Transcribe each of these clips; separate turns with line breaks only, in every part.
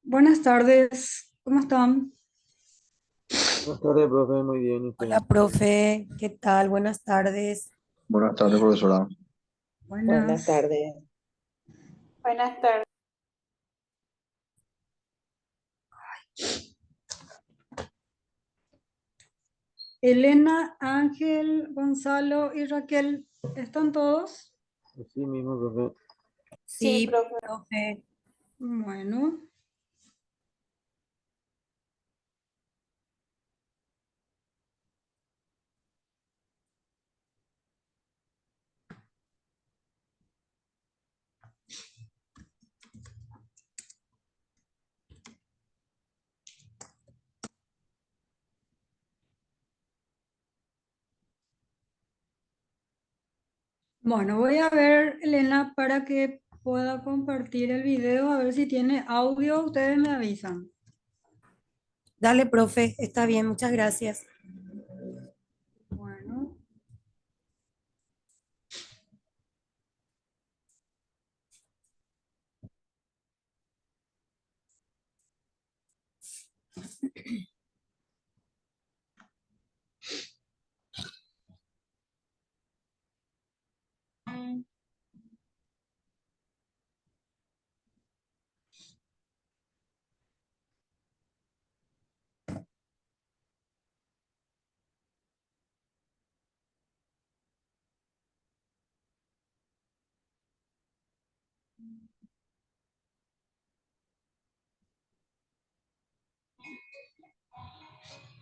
Buenas tardes, ¿cómo están?
Buenas tardes, profe, muy bien, ¿y usted?
Hola, profe, ¿qué tal? Buenas tardes.
Buenas tardes, profesora.
Buenas
Buenas.
tardes.
Buenas tardes.
Elena, Ángel, Gonzalo y Raquel, ¿están todos?
Así mismo, profe.
Sí,
Sí,
profe.
profe.
Bueno, bueno, voy a ver, Elena, para que pueda compartir el video, a ver si tiene audio, ustedes me avisan.
Dale, profe, está bien, muchas gracias.
Bueno,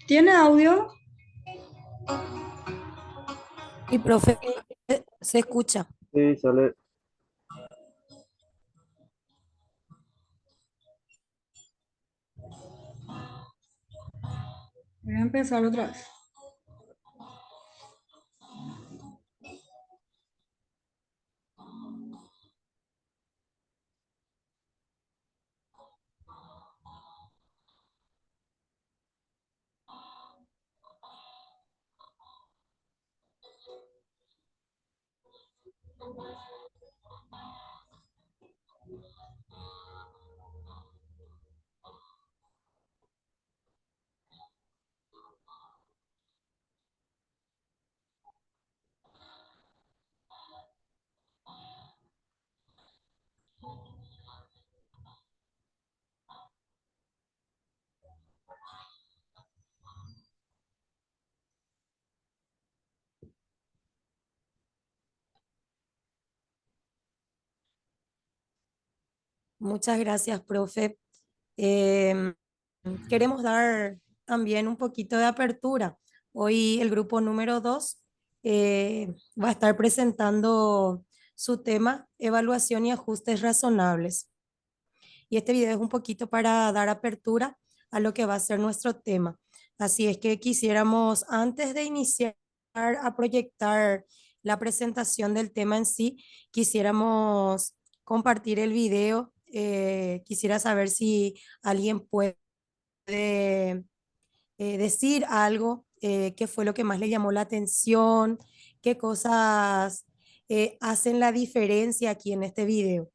¿tiene audio?
Y profe, se escucha.
Sí, sale.
Voy a empezar otra vez.
Muchas gracias, profe. Em, Queremos dar también un poquito de apertura. Hoy el grupo número 2 va a estar presentando su tema, evaluación y ajustes razonables. Y este video es un poquito para dar apertura a lo que va a ser nuestro tema. Así es que quisiéramos, antes de iniciar a proyectar la presentación del tema en sí, quisiéramos compartir el video. Quisiera saber si alguien puede decir algo, qué fue lo que más le llamó la atención, qué cosas hacen la diferencia aquí en este video.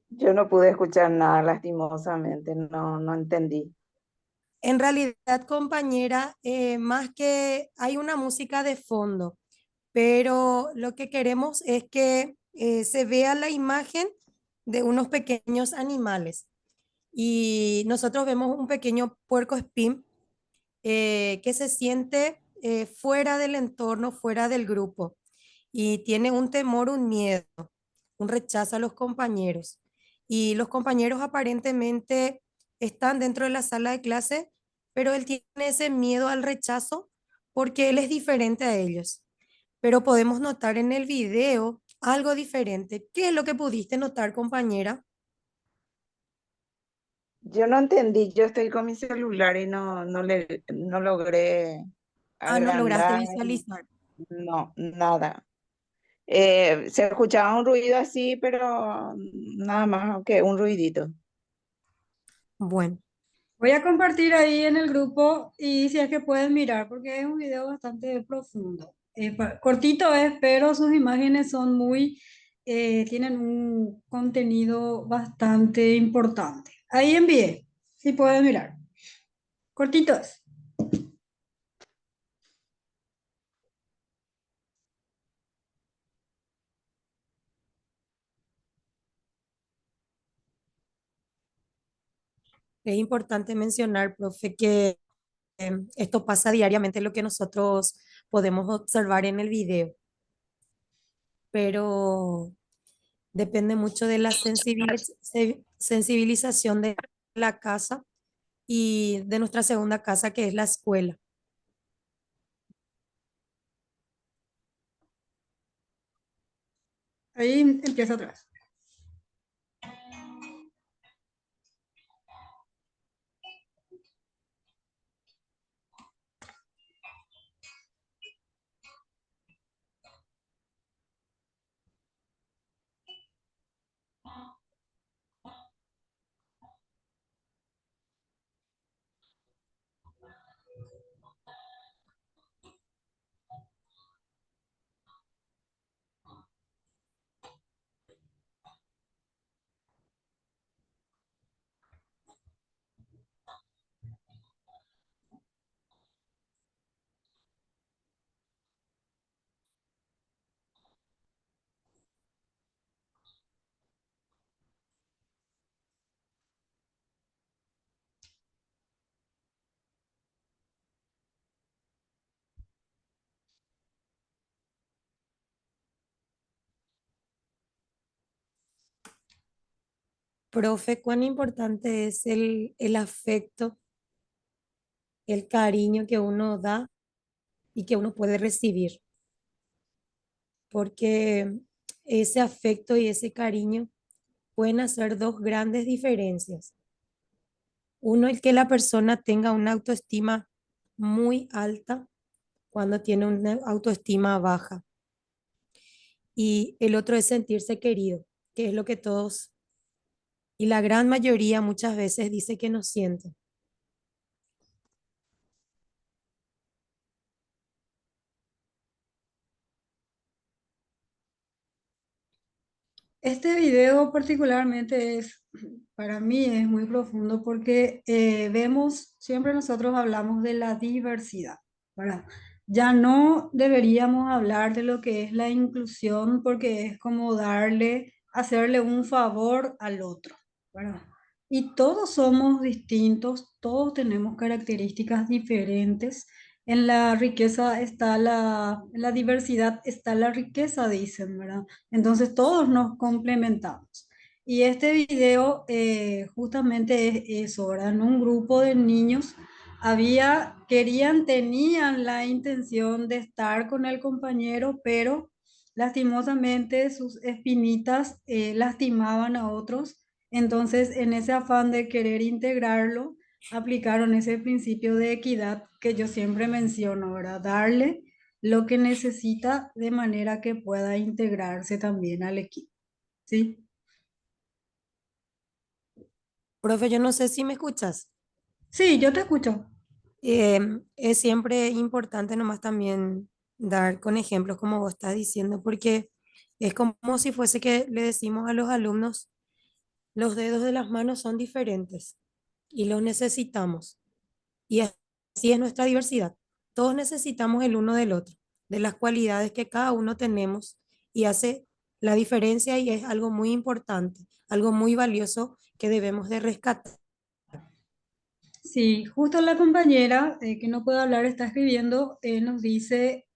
Yo no pude escuchar nada, lastimosamente, no entendí.
En realidad, compañera, más que hay una música de fondo, pero lo que queremos es que se vea la imagen de unos pequeños animales. Y nosotros vemos un pequeño puercoespín que se siente fuera del entorno, fuera del grupo, y tiene un temor, un miedo, un rechazo a los compañeros. Y los compañeros aparentemente están dentro de la sala de clase, pero él tiene ese miedo al rechazo porque él es diferente a ellos. Pero podemos notar en el video algo diferente. ¿Qué es lo que pudiste notar, compañera?
Yo no entendí, yo estoy con mi celular y no logré
Ah, no lograste
agrandar,
visualizar.
no, nada. Se escuchaba un ruido así, pero nada más que un ruidito.
Bueno,
Voy a compartir ahí en el grupo y si es que pueden mirar, porque es un video bastante profundo. Cortito es, pero sus imágenes son muy tienen un contenido bastante importante. Ahí envié, si pueden mirar. Cortitos.
Es importante mencionar, profe, que esto pasa diariamente, lo que nosotros podemos observar en el video, pero depende mucho de la sensibilización de la casa y de nuestra segunda casa, que es la escuela.
Ahí empieza otra vez.
Profe, cuán importante es el afecto, el cariño que uno da y que uno puede recibir, porque ese afecto y ese cariño pueden hacer dos grandes diferencias. Uno, el que la persona tenga una autoestima muy alta cuando tiene una autoestima baja. Y el otro es sentirse querido, que es lo que todos y la gran mayoría muchas veces dice que no siente.
Este video particularmente es, para mí es muy profundo porque vemos, siempre nosotros hablamos de la diversidad, ¿verdad? Ya no deberíamos hablar de lo que es la inclusión porque es como hacerle un favor al otro, ¿verdad? Y todos somos distintos, todos tenemos características diferentes. En la riqueza está en la diversidad está la riqueza, dicen, ¿verdad? Entonces todos nos complementamos. Y este video justamente es eso, ¿verdad? En un grupo de niños tenían la intención de estar con el compañero, pero lastimosamente sus espinitas lastimaban a otros. Entonces, en ese afán de querer integrarlo, aplicaron ese principio de equidad que yo siempre menciono, ¿verdad? Darle lo que necesita de manera que pueda integrarse también al equipo, ¿sí?
Profe, yo no sé si me escuchas.
Sí, yo te escucho.
Es siempre importante nomás también dar con ejemplos como vos estás diciendo, porque es como si fuese que le decimos a los alumnos, los dedos de las manos son diferentes y los necesitamos. Y así es nuestra diversidad. Todos necesitamos el uno del otro, de las cualidades que cada uno tenemos y hace la diferencia y es algo muy importante, algo muy valioso que debemos de rescatar.
Sí, justo la compañera que no puede hablar está escribiendo, nos dice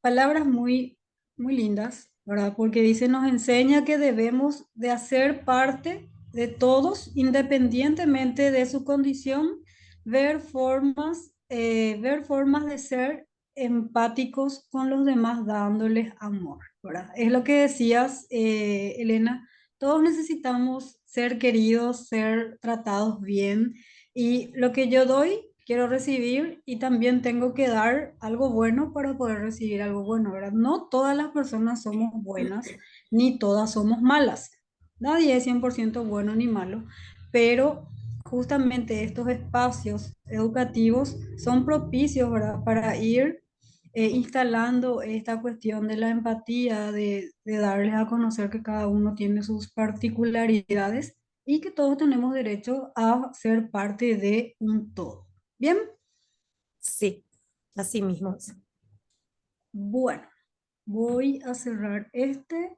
palabras muy lindas, ¿verdad? Porque dice, nos enseña que debemos de hacer parte de todos, independientemente de su condición, ver formas de ser empáticos con los demás, dándoles amor, ¿verdad? Es lo que decías, Elena, todos necesitamos ser queridos, ser tratados bien y lo que yo doy, quiero recibir y también tengo que dar algo bueno para poder recibir algo bueno, ¿verdad? No todas las personas somos buenas, ni todas somos malas. Nadie es 100% bueno ni malo, pero justamente estos espacios educativos son propicios, ¿verdad? Para ir instalando esta cuestión de la empatía, de darles a conocer que cada uno tiene sus particularidades y que todos tenemos derecho a ser parte de un todo. Bien,
Sí, así mismo es.
bueno, voy a cerrar este.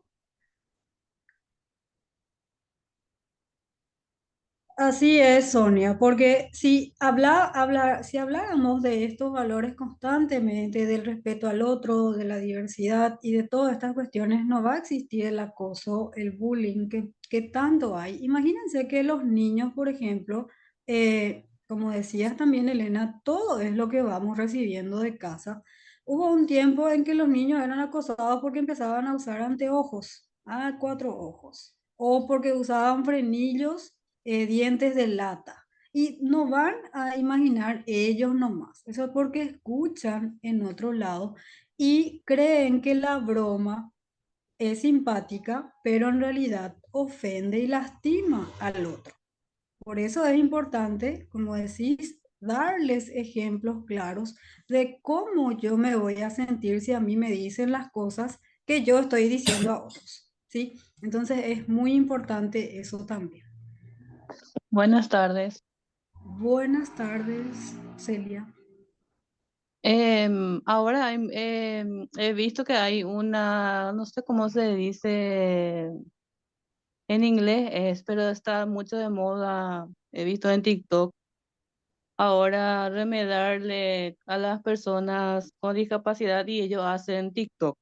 Así es, Sonia, porque si habláramos de estos valores constantemente, del respeto al otro, de la diversidad y de todas estas cuestiones, no va a existir el acoso, el bullying que tanto hay. Imagínense que los niños, por ejemplo, como decías también, Elena, todo es lo que vamos recibiendo de casa. Hubo un tiempo en que los niños eran acosados porque empezaban a usar anteojos, a cuatro ojos, o porque usaban frenillos, dientes de lata. Y no van a imaginar ellos nomás. Eso es porque escuchan en otro lado y creen que la broma es simpática, pero en realidad ofende y lastima al otro. Por eso es importante, como decís, darles ejemplos claros de cómo yo me voy a sentir si a mí me dicen las cosas que yo estoy diciendo a otros, ¿sí? Entonces es muy importante eso también.
Buenas tardes.
Buenas tardes, Celia.
Ahora he visto que hay una, no sé cómo se dice en inglés, pero está mucho de moda. He visto en TikTok ahora remedarle a las personas con discapacidad y ellos hacen TikTok,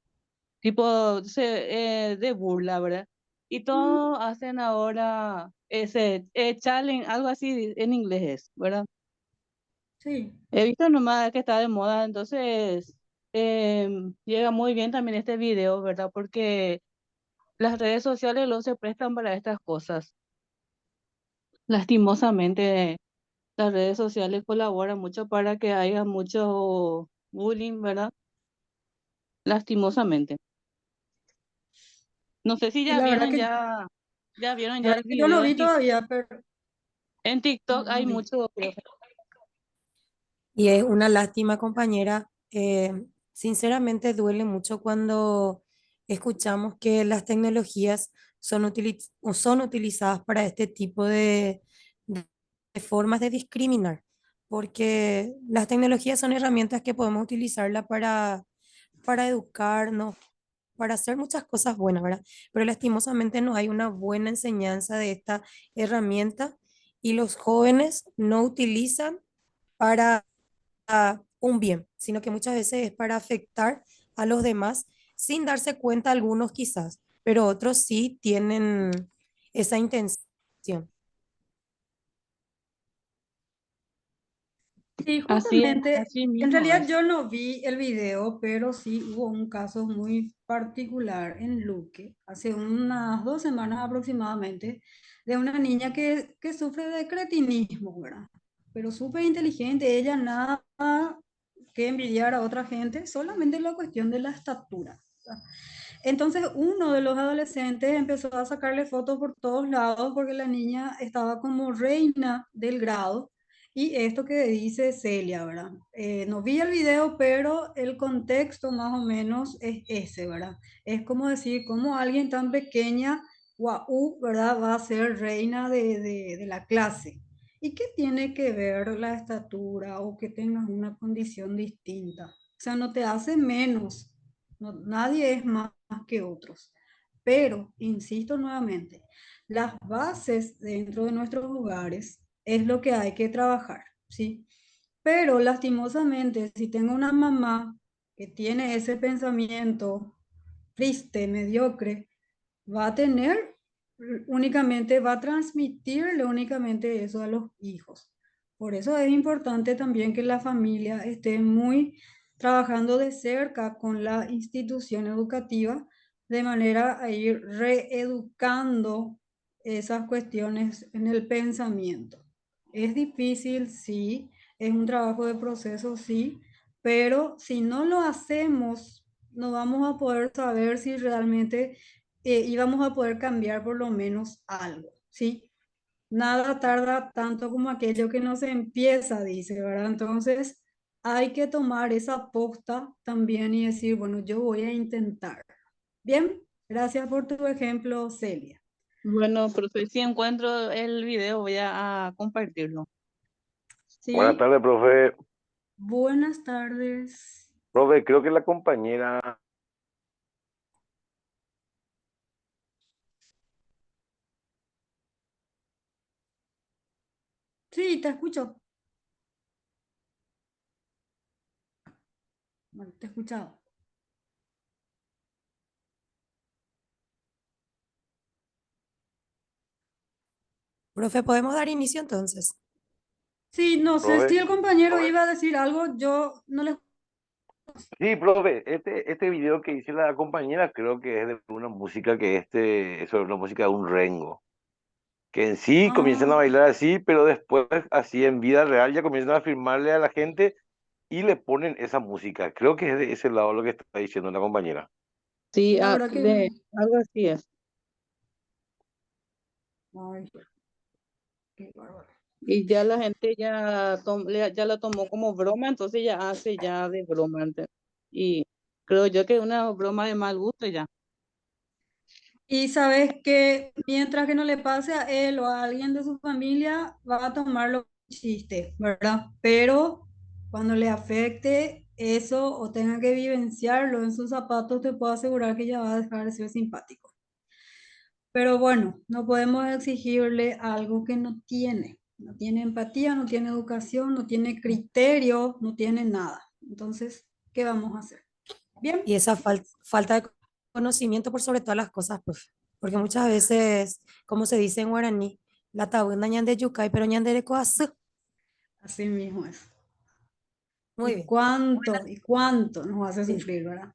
tipo de burla, ¿verdad? Y
Mm,
todos hacen ahora ese challenge, algo así en inglés, ¿verdad?
sí,
He visto nomás que está de moda, entonces llega muy bien también este video, ¿verdad? Porque las redes sociales luego se prestan para estas cosas. Lastimosamente, las redes sociales colaboran mucho para que haya mucho bullying, ¿verdad? Lastimosamente. No sé si
y la verdad que,
ya vieron
la
ya
verdad
el
que yo no
video
vi todavía, pero
En TikTok
no,
hay
no vi.
mucho,
Y es una lástima, compañera. Sinceramente duele mucho cuando escuchamos que las tecnologías son utilizadas para este tipo de formas de discriminar, porque las tecnologías son herramientas que podemos utilizarla para educarnos, para hacer muchas cosas buenas, ¿verdad? Pero lastimosamente no hay una buena enseñanza de esta herramienta y los jóvenes no utilizan para un bien, sino que muchas veces es para afectar a los demás sin darse cuenta algunos quizás, pero otros sí tienen esa intención.
Sí,
así es,
justamente,
así
en
mismo
realidad
es.
yo no vi el video, pero sí hubo un caso muy particular en Luque, hace unas 2 semanas aproximadamente, de una niña que sufre de cretinismo, ¿verdad? Pero súper inteligente, ella nada que envidiar a otra gente, solamente la cuestión de la estatura. ¿Verdad? Entonces uno de los adolescentes empezó a sacarle fotos por todos lados porque la niña estaba como reina del grado. Y esto que dice Celia, ¿verdad? No vi el video, pero el contexto más o menos es ese, ¿verdad? Es como decir, cómo alguien tan pequeña, guau, ¿verdad? Va a ser reina de la clase. ¿Y qué tiene que ver la estatura o que tengas una condición distinta? O sea, no te hace menos. Nadie es más que otros. Pero, insisto nuevamente, las bases dentro de nuestros hogares es lo que hay que trabajar, ¿sí? Pero lastimosamente, si tengo una mamá que tiene ese pensamiento triste, mediocre, va a tener únicamente, va a transmitirle únicamente eso a los hijos. Por eso es importante también que la familia esté muy trabajando de cerca con la institución educativa de manera a ir reeducando esas cuestiones en el pensamiento. Es difícil, sí, es un trabajo de proceso, sí, pero si no lo hacemos, no vamos a poder saber si realmente íbamos a poder cambiar por lo menos algo, ¿sí? Nada tarda tanto como aquello que no se empieza, dice, ¿verdad? Entonces, hay que tomar esa posta también y decir, bueno, yo voy a intentar. Bien, gracias por tu ejemplo, Celia.
Bueno, profe, si encuentro el video voy a compartirlo.
Buenas
¿Sí?
tardes, profe.
Buenas tardes.
Profe, creo que la compañera,
Sí, te escucho. Bueno, te he escuchado.
Profe, ¿podemos dar inicio entonces?
Sí, no sé si
profe.
el compañero iba a decir algo, yo no le...
Sí, profe, este video que hice la compañera creo que es de una música que es sobre una música de un rengo, que en sí comienzan a
Ah,
bailar así, pero después así en vida real ya comienzan a firmarle a la gente y le ponen esa música. Creo que es de ese lado lo que está diciendo la compañera.
Sí,
la verdad que...
de algo así es.
Ay, qué bárbaro.
Y ya la gente ya lo tomó como broma, entonces ya hace ya de broma. Y creo yo que es una broma de mal gusto ya.
Y sabes que mientras que no le pase a él o a alguien de su familia, va a tomarlo como chiste, ¿verdad? Pero cuando le afecte eso o tenga que vivenciarlo en sus zapatos, te puedo asegurar que ya va a dejar de ser simpático. Pero bueno, no podemos exigirle algo que no tiene. No tiene empatía, no tiene educación, no tiene criterio, no tiene nada. Entonces, ¿qué vamos a hacer? Bien.
Y esa falta de conocimiento por sobre todas las cosas, profe. Porque muchas veces, como se dice en guaraní, la tabuna ñande yucay, pero ñande de coazú.
Así mismo es.
Muy bien.
Y cuánto nos hace
Sí,
sufrir, ¿verdad?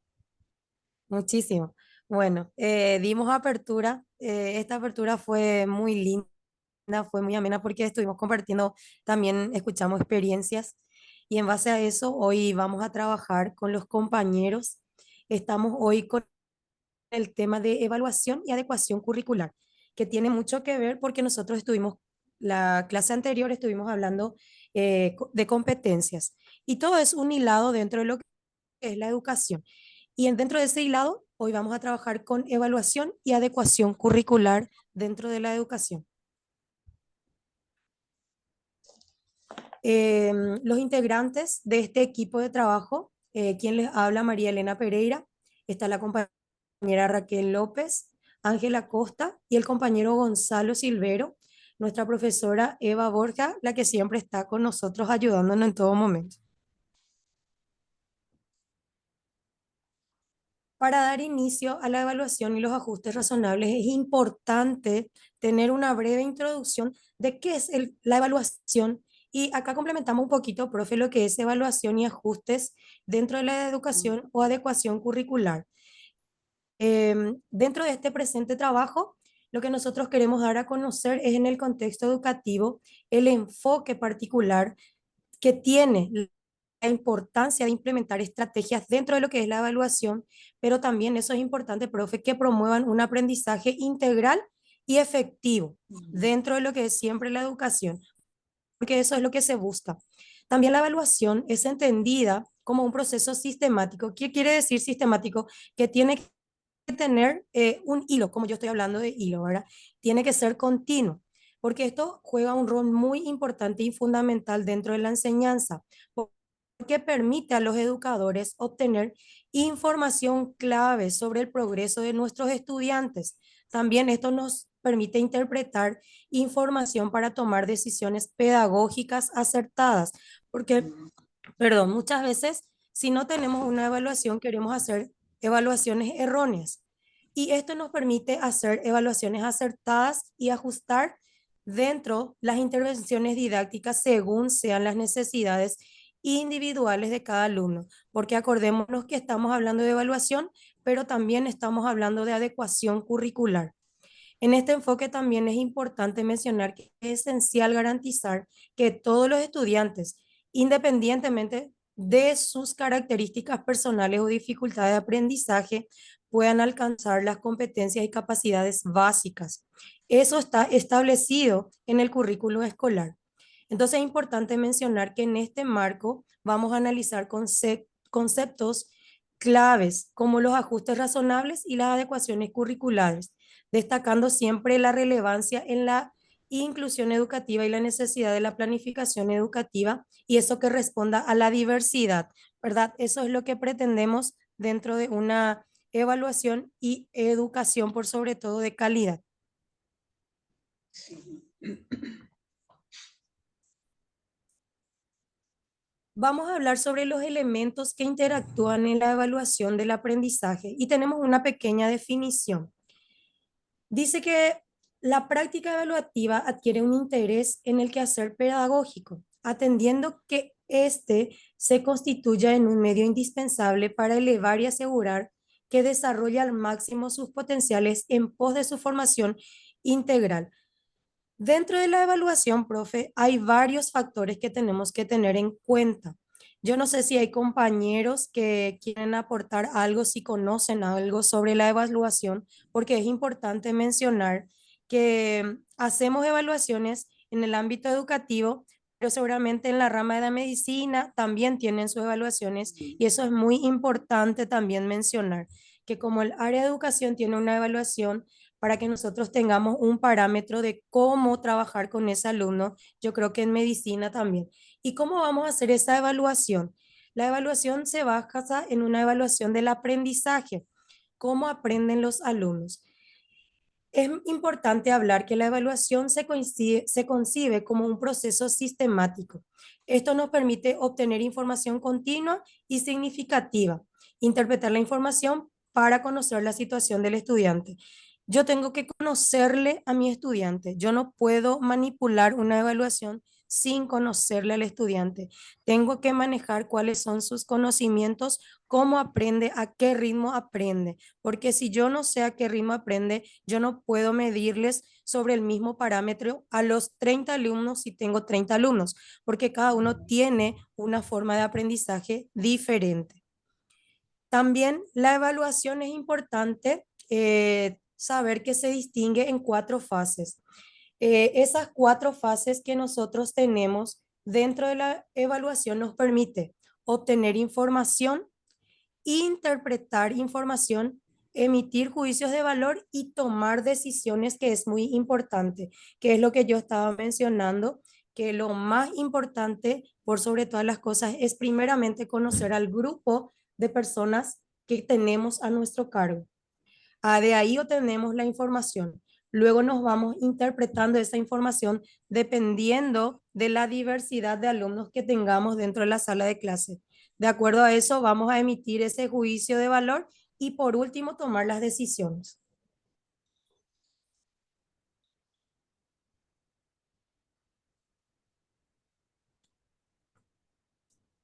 muchísimo. Bueno, dimos apertura. Esta apertura fue muy linda, fue muy amena porque estuvimos compartiendo, también escuchamos experiencias y en base a eso hoy vamos a trabajar con los compañeros. Estamos hoy con el tema de evaluación y adecuación curricular, que tiene mucho que ver porque nosotros estuvimos, la clase anterior estuvimos hablando de competencias y todo es un hilado dentro de lo que es la educación. Y dentro de ese hilado, hoy vamos a trabajar con evaluación y adecuación curricular dentro de la educación. Los integrantes de este equipo de trabajo, quien les habla, María Elena Pereira, está la compañera Raquel López, Ángela Costa y el compañero Gonzalo Silvero, nuestra profesora Eva Borja, la que siempre está con nosotros ayudándonos en todo momento. Para dar inicio a la evaluación y los ajustes razonables es importante tener una breve introducción de qué es la evaluación y acá complementamos un poquito, profe, lo que es evaluación y ajustes dentro de la educación o adecuación curricular. Dentro de este presente trabajo, lo que nosotros queremos dar a conocer es en el contexto educativo el enfoque particular que tiene la importancia de implementar estrategias dentro de lo que es la evaluación, pero también eso es importante, profe, que promuevan un aprendizaje integral y efectivo dentro de lo que es siempre la educación, porque eso es lo que se busca. También la evaluación es entendida como un proceso sistemático. ¿Qué quiere decir sistemático? Que tiene que tener un hilo, como yo estoy hablando de hilo, ¿verdad? Tiene que ser continuo, porque esto juega un rol muy importante y fundamental dentro de la enseñanza, porque permite a los educadores obtener información clave sobre el progreso de nuestros estudiantes. También esto nos permite interpretar información para tomar decisiones pedagógicas acertadas, porque, perdón, muchas veces si no tenemos una evaluación queremos hacer evaluaciones erróneas y esto nos permite hacer evaluaciones acertadas y ajustar dentro las intervenciones didácticas según sean las necesidades individuales de cada alumno, porque acordémonos que estamos hablando de evaluación, pero también estamos hablando de adecuación curricular. En este enfoque también es importante mencionar que es esencial garantizar que todos los estudiantes, independientemente de sus características personales o dificultades de aprendizaje, puedan alcanzar las competencias y capacidades básicas. Eso está establecido en el currículo escolar. Entonces es importante mencionar que en este marco vamos a analizar conceptos claves como los ajustes razonables y las adecuaciones curriculares, destacando siempre la relevancia en la inclusión educativa y la necesidad de la planificación educativa y eso que responda a la diversidad, ¿verdad? Eso es lo que pretendemos dentro de una evaluación y educación por sobre todo de calidad.
Sí.
Vamos a hablar sobre los elementos que interactúan en la evaluación del aprendizaje y tenemos una pequeña definición. Dice que la práctica evaluativa adquiere un interés en el quehacer pedagógico, atendiendo que éste se constituya en un medio indispensable para elevar y asegurar que desarrolle al máximo sus potenciales en pos de su formación integral. Dentro de la evaluación, profe, hay varios factores que tenemos que tener en cuenta. Yo no sé si hay compañeros que quieren aportar algo, si conocen algo sobre la evaluación, porque es importante mencionar que hacemos evaluaciones en el ámbito educativo, pero seguramente en la rama de la medicina también tienen sus evaluaciones y eso es muy importante también mencionar, que como el área de educación tiene una evaluación, para que nosotros tengamos un parámetro de cómo trabajar con ese alumno, yo creo que en medicina también. ¿Y cómo vamos a hacer esa evaluación? La evaluación se basa en una evaluación del aprendizaje, cómo aprenden los alumnos. Es importante hablar que la evaluación se concibe como un proceso sistemático. Esto nos permite obtener información continua y significativa, interpretar la información para conocer la situación del estudiante. Yo tengo que conocerle a mi estudiante. Yo no puedo manipular una evaluación sin conocerle al estudiante. Tengo que manejar cuáles son sus conocimientos, cómo aprende, a qué ritmo aprende. Porque si yo no sé a qué ritmo aprende, yo no puedo medirles sobre el mismo parámetro a los 30 alumnos si tengo 30 alumnos, porque cada uno tiene una forma de aprendizaje diferente. También la evaluación es importante saber que se distingue en 4 fases. Esas 4 fases que nosotros tenemos dentro de la evaluación nos permite obtener información, interpretar información, emitir juicios de valor y tomar decisiones, que es muy importante, que es lo que yo estaba mencionando, que lo más importante por sobre todas las cosas es primeramente conocer al grupo de personas que tenemos a nuestro cargo. De ahí obtenemos la información. Luego nos vamos interpretando esa información dependiendo de la diversidad de alumnos que tengamos dentro de la sala de clase. De acuerdo a eso, vamos a emitir ese juicio de valor y por último tomar las decisiones.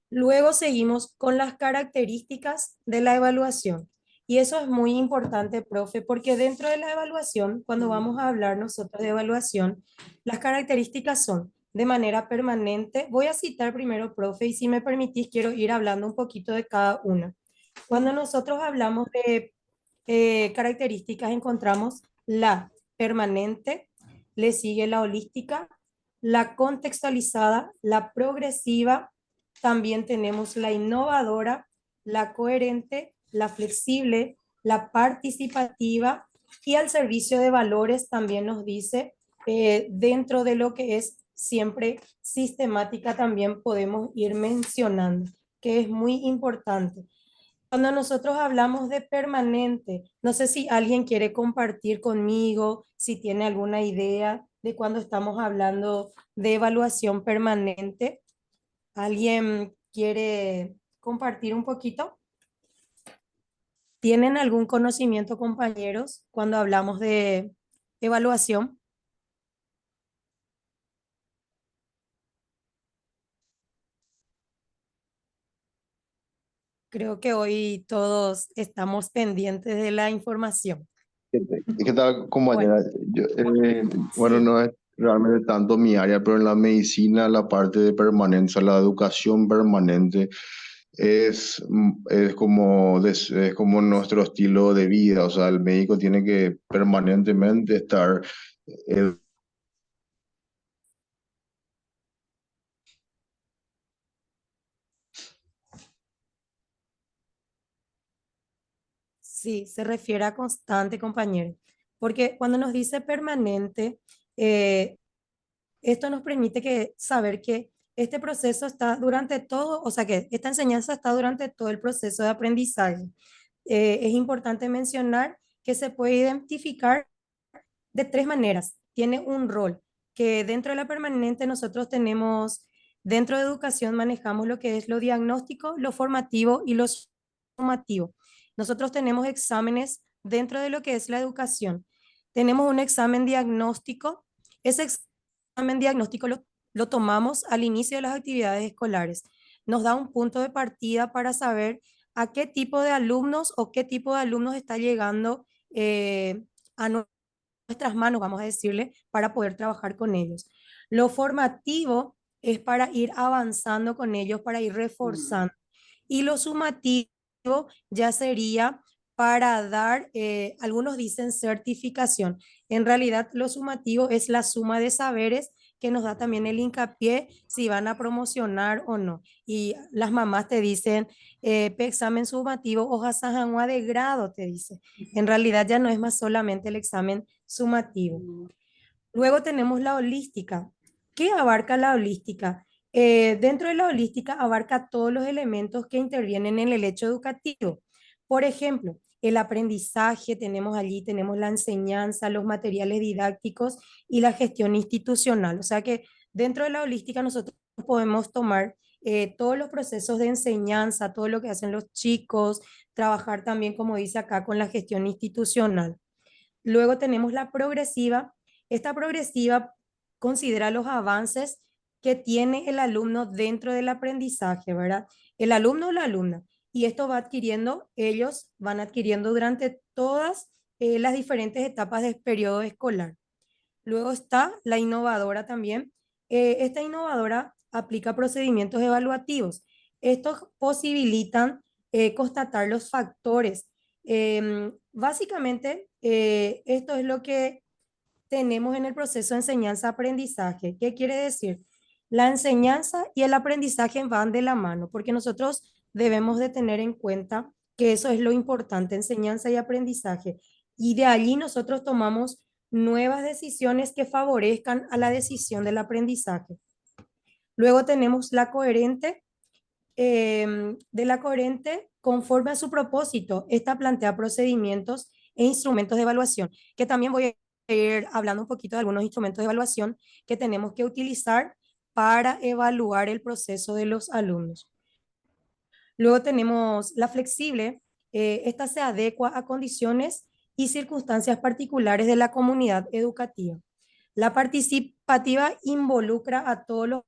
Luego seguimos con las características de la evaluación. Y eso es muy importante, profe, porque dentro de la evaluación, cuando vamos a hablar nosotros de evaluación, las características son de manera permanente. Voy a citar primero, profe, y si me permitís, quiero ir hablando un poquito de cada una. Cuando nosotros hablamos de características, encontramos la permanente, le sigue la holística, la contextualizada, la progresiva, también tenemos la innovadora, la coherente, la flexible, la participativa y al servicio de valores también nos dice, dentro de lo que es siempre sistemática también podemos ir mencionando, que es muy importante. Cuando nosotros hablamos de permanente, no sé si alguien quiere compartir conmigo, si tiene alguna idea de cuando estamos hablando de evaluación permanente. ¿Alguien quiere compartir un poquito? ¿Tienen algún conocimiento, compañeros, cuando hablamos de evaluación? Creo que hoy todos estamos pendientes de la información.
¿Qué tal, compañera?
Bueno,
Bueno,
sí.
no es realmente tanto mi área, pero en la medicina, la parte de permanencia, la educación permanente es como nuestro estilo de vida. O sea, el médico tiene que permanentemente estar eh,
Sí, se refiere a constante, compañero, porque cuando nos dice permanente, eh, esto nos permite saber que este proceso está durante todo, o sea que esta enseñanza está durante todo el proceso de aprendizaje. Es importante mencionar que se puede identificar de tres maneras. Tiene un rol que dentro de la permanente nosotros tenemos, dentro de educación manejamos lo que es lo diagnóstico, lo formativo y lo sumativo. Nosotros tenemos exámenes dentro de lo que es la educación. Tenemos un examen diagnóstico. Ese examen diagnóstico lo tomamos al inicio de las actividades escolares. Nos da un punto de partida para saber a qué tipo de alumnos o qué tipo de alumnos está llegando a nuestras manos, vamos a decirle, para poder trabajar con ellos. Lo formativo es para ir avanzando con ellos, para ir reforzando. Y lo sumativo ya sería para dar, algunos dicen certificación. En realidad, lo sumativo es la suma de saberes que nos da también el hincapié si van a promocionar o no. Y las mamás te dicen, examen sumativo, hoja sajangua de grado, te dice. En realidad ya no es más solamente el examen sumativo. Luego tenemos la holística. ¿Qué abarca la holística? Dentro de la holística abarca todos los elementos que intervienen en el hecho educativo. Por ejemplo, el aprendizaje, tenemos allí, tenemos la enseñanza, los materiales didácticos y la gestión institucional. O sea que dentro de la holística nosotros podemos tomar todos los procesos de enseñanza, todo lo que hacen los chicos, trabajar también, como dice acá, con la gestión institucional. Luego tenemos la progresiva. Esta progresiva considera los avances que tiene el alumno dentro del aprendizaje, ¿verdad? El alumno o la alumna. Y esto va adquiriendo, ellos van adquiriendo durante todas las diferentes etapas del periodo escolar. Luego está la innovadora también. Esta innovadora aplica procedimientos evaluativos. Estos posibilitan constatar los factores. Básicamente, esto es lo que tenemos en el proceso de enseñanza-aprendizaje. ¿Qué quiere decir? La enseñanza y el aprendizaje van de la mano, porque nosotros debemos de tener en cuenta que eso es lo importante, enseñanza y aprendizaje. Y de allí nosotros tomamos nuevas decisiones que favorezcan a la decisión del aprendizaje. Luego tenemos la coherente. De la coherente, conforme a su propósito, esta plantea procedimientos e instrumentos de evaluación, que también voy a ir hablando un poquito de algunos instrumentos de evaluación que tenemos que utilizar para evaluar el proceso de los alumnos. Luego tenemos la flexible. Esta se adecua a condiciones y circunstancias particulares de la comunidad educativa. La participativa involucra a todos los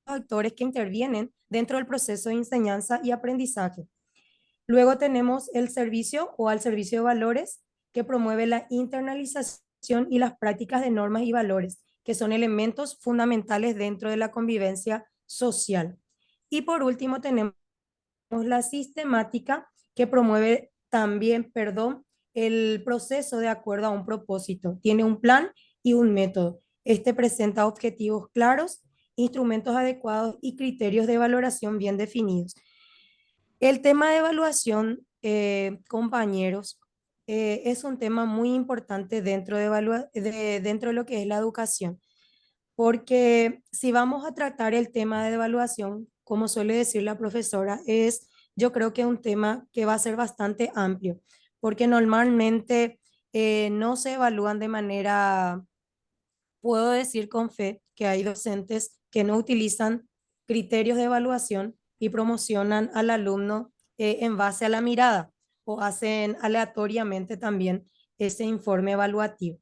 actores que intervienen dentro del proceso de enseñanza y aprendizaje. Luego tenemos el servicio o al servicio de valores, que promueve la internalización y las prácticas de normas y valores, que son elementos fundamentales dentro de la convivencia social. Y por último tenemos la sistemática, que promueve también, perdón, el proceso de acuerdo a un propósito. Tiene un plan y un método. Este presenta objetivos claros, instrumentos adecuados y criterios de valoración bien definidos. El tema de evaluación, compañeros, es un tema muy importante dentro de lo que es la educación, porque si vamos a tratar el tema de evaluación, como suele decir la profesora, yo creo que es un tema que va a ser bastante amplio, porque normalmente no se evalúan de manera, puedo decir con fe, que hay docentes que no utilizan criterios de evaluación y promocionan al alumno en base a la mirada o hacen aleatoriamente también ese informe evaluativo.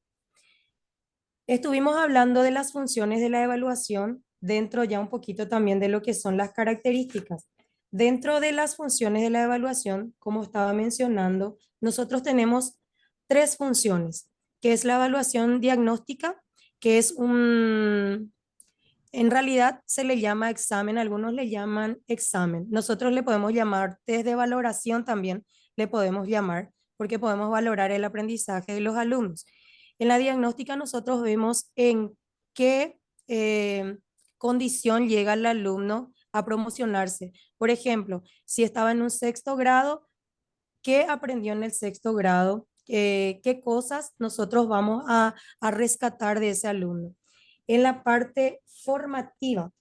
Estuvimos hablando de las funciones de la evaluación dentro ya un poquito también de lo que son las características. Dentro de las funciones de la evaluación, como estaba mencionando, nosotros tenemos tres funciones, que es la evaluación diagnóstica, que es en realidad se le llama examen, algunos le llaman examen. Nosotros le podemos llamar test de valoración también, le podemos llamar, porque podemos valorar el aprendizaje de los alumnos. En la diagnóstica nosotros vemos en qué condición llega el alumno a promocionarse. Por ejemplo, si estaba en un sexto grado, qué aprendió en el sexto grado, qué cosas nosotros vamos a rescatar de ese alumno. En la parte formativa,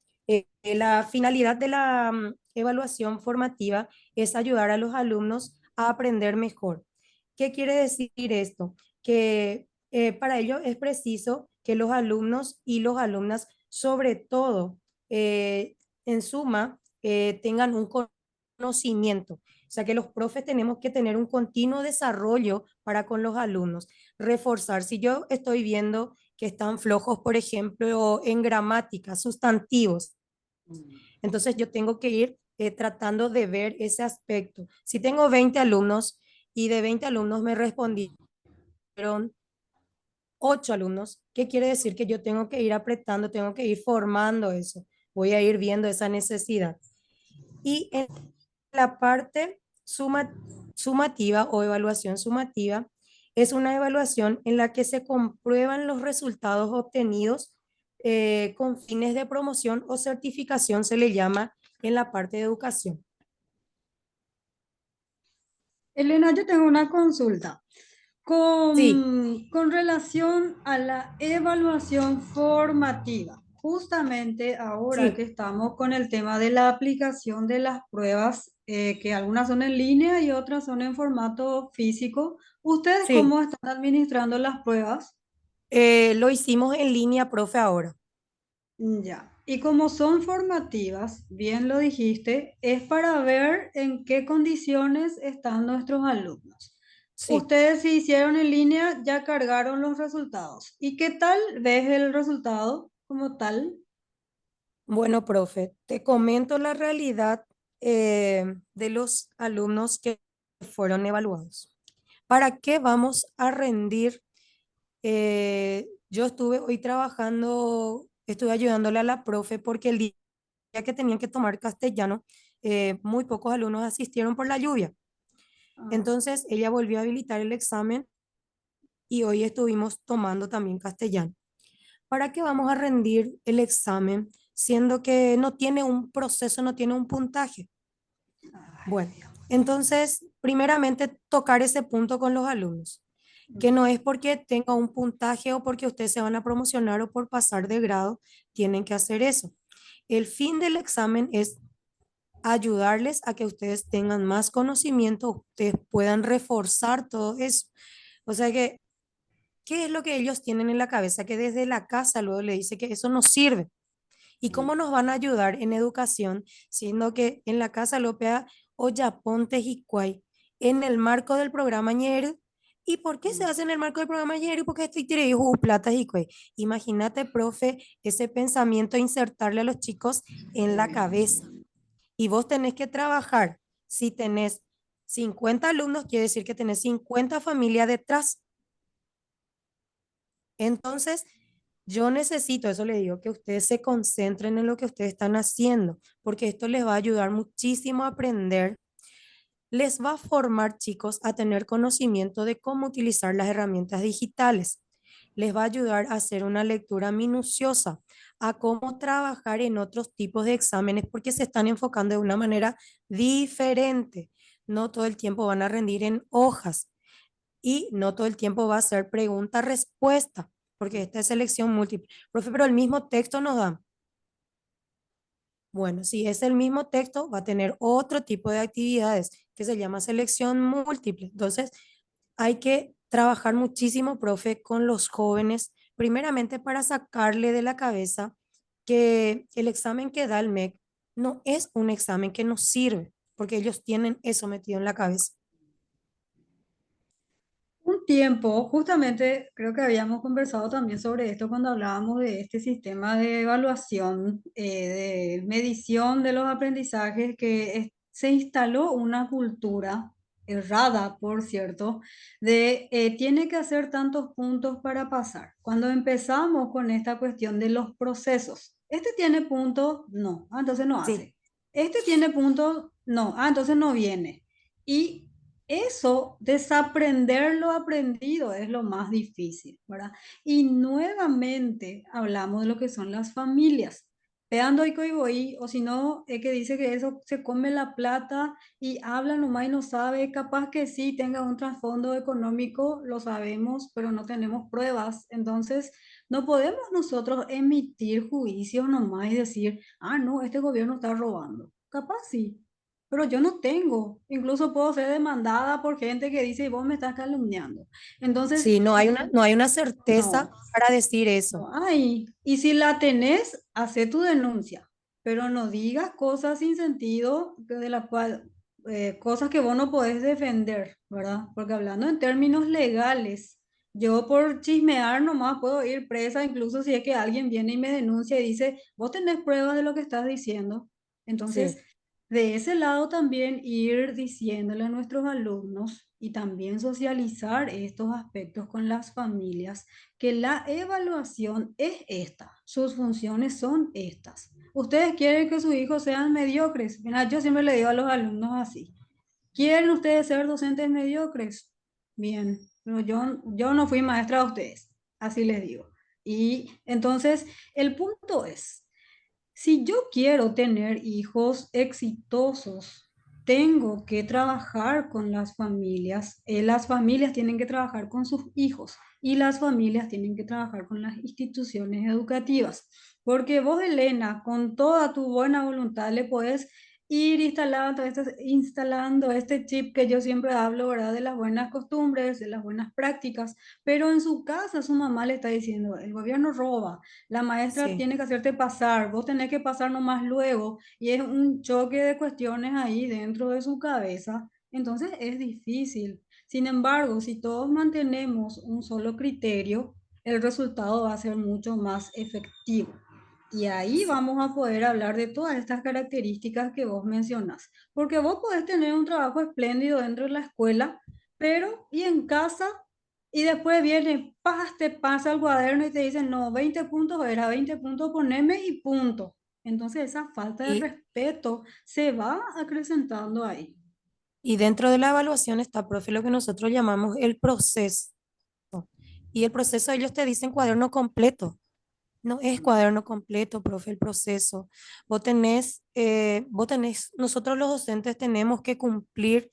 la finalidad de la evaluación formativa es ayudar a los alumnos a aprender mejor. ¿Qué quiere decir esto? Que para ello es preciso que los alumnos y las alumnas, sobre todo, en suma, tengan un conocimiento. O sea que los profes tenemos que tener un continuo desarrollo para con los alumnos, reforzar. Si yo estoy viendo que están flojos, por ejemplo, en gramática, sustantivos, entonces yo tengo que ir tratando de ver ese aspecto. Si tengo 20 alumnos y de 20 alumnos me respondieron 8 alumnos, ¿qué quiere decir? Que yo tengo que ir apretando, tengo que ir formando eso. Voy a ir viendo esa necesidad. Y en la parte sumativa o evaluación sumativa es una evaluación en la que se comprueban los resultados obtenidos con fines de promoción o certificación, se le llama en la parte de educación.
Elena, yo tengo una consulta.
Sí,
Con relación a la evaluación formativa, justamente ahora que
sí,
estamos con el tema de la aplicación de las pruebas, que algunas son en línea y otras son en formato físico, ¿ustedes
sí.
cómo están administrando las pruebas?
Lo hicimos en línea, profe, ahora.
Ya. Y como son formativas, bien lo dijiste, es para ver en qué condiciones están nuestros alumnos.
Sí.
Ustedes si hicieron en línea, ya cargaron los resultados. ¿Y qué tal ves el resultado como tal?
Bueno, profe, te comento la realidad de los alumnos que fueron evaluados. ¿Para qué vamos a rendir? Yo estuve hoy trabajando, estuve ayudándole a la profe porque el día que tenían que tomar castellano, muy pocos alumnos asistieron por la lluvia.
Ah,
Entonces, ella volvió a habilitar el examen y hoy estuvimos tomando también castellano. ¿Para qué vamos a rendir el examen siendo que no tiene un proceso, no tiene un puntaje? Bueno, entonces, primeramente tocar ese punto con los alumnos, que no es porque tenga un puntaje o porque ustedes se van a promocionar o por pasar de grado, tienen que hacer eso. El fin del examen es ayudarles a que ustedes tengan más conocimiento, ustedes puedan reforzar todo eso. O sea que, ¿qué es lo que ellos tienen en la cabeza? Que desde la casa luego le dice que eso no sirve. ¿Y cómo nos van a ayudar en educación, siendo que en la casa Lopea Oyaponte Jicuay, en el marco del programa Ñeru? ¿Y por qué se hace en el marco del programa Ñeru? Porque estoy tirando plata Jicuay. Imagínate, profe, ese pensamiento insertarle a los chicos en la cabeza. Y vos tenés que trabajar. Si tenés 50 alumnos, quiere decir que tenés 50 familias detrás. Entonces, yo necesito, eso le digo, que ustedes se concentren en lo que ustedes están haciendo, porque esto les va a ayudar muchísimo a aprender. Les va a formar, chicos, a tener conocimiento de cómo utilizar las herramientas digitales. Les va a ayudar a hacer una lectura minuciosa, a cómo trabajar en otros tipos de exámenes, porque se están enfocando de una manera diferente. No todo el tiempo van a rendir en hojas y no todo el tiempo va a ser pregunta-respuesta, porque esta es selección múltiple. Profe, pero el mismo texto nos da. Bueno, si es el mismo texto, va a tener otro tipo de actividades que se llama selección múltiple. Entonces, hay que trabajar muchísimo, profe, con los jóvenes, primeramente para sacarle de la cabeza que el examen que da el MEC no es un examen que nos sirve, porque ellos tienen eso metido en la cabeza.
un tiempo, justamente creo que habíamos conversado también sobre esto cuando hablábamos de este sistema de evaluación, de medición de los aprendizajes, que se instaló una cultura errada, por cierto, de tiene que hacer tantos puntos para pasar. Cuando empezamos con esta cuestión de los procesos, este tiene puntos, no, entonces no
Sí,
hace. Este tiene puntos, no, entonces no viene. Y eso, desaprender lo aprendido es lo más difícil, ¿verdad? Y nuevamente hablamos de lo que son las familias. peando y coiboí, o si no, es que dice que eso se come la plata y habla nomás y no sabe, capaz que sí tenga un trasfondo económico, lo sabemos, pero no tenemos pruebas. Entonces, no podemos nosotros emitir juicios nomás y decir, ah, no, este gobierno está robando. Capaz sí, pero yo no tengo. Incluso puedo ser demandada por gente que dice, vos me estás calumniando. Entonces,
Sí, no hay una certeza
no.
para decir eso.
No hay. Y si la tenés, hace tu denuncia, pero no digas cosas sin sentido de la cual, cosas que vos no podés defender, ¿verdad? Porque hablando en términos legales, yo por chismear nomás puedo ir presa, incluso si es que alguien viene y me denuncia y dice, vos tenés pruebas de lo que estás diciendo. Entonces,
Sí,
de ese lado también ir diciéndole a nuestros alumnos y también socializar estos aspectos con las familias que la evaluación es esta, sus funciones son estas. ¿Ustedes quieren que sus hijos sean mediocres? Mira, yo siempre le digo a los alumnos así, ¿quieren ustedes ser docentes mediocres? Bien, pero yo no fui maestra de ustedes, así les digo. Y entonces, el punto es, si yo quiero tener hijos exitosos, tengo que trabajar con las familias tienen que trabajar con sus hijos y las familias tienen que trabajar con las instituciones educativas. Porque vos, Elena, con toda tu buena voluntad le podés ir instalando este chip que yo siempre hablo, ¿verdad? De las buenas costumbres, de las buenas prácticas, pero en su casa su mamá le está diciendo, el gobierno roba, la maestra
sí.
tiene que hacerte pasar, vos tenés que pasar nomás luego, y es un choque de cuestiones ahí dentro de su cabeza, entonces es difícil. Sin embargo, si todos mantenemos un solo criterio, el resultado va a ser mucho más efectivo. Y ahí vamos a poder hablar de todas estas características que vos mencionás. Porque vos podés tener un trabajo espléndido dentro de la escuela, pero y en casa y después viene, paz, te pasa el cuaderno y te dicen, no, 20 puntos era 20 puntos, poneme y punto. Entonces esa falta de
Y,
respeto se va acrecentando ahí.
y dentro de la evaluación está, profe, lo que nosotros llamamos el proceso. Y el proceso ellos te dicen cuaderno completo. No es cuaderno completo, profe, el proceso. Nosotros los docentes tenemos que cumplir,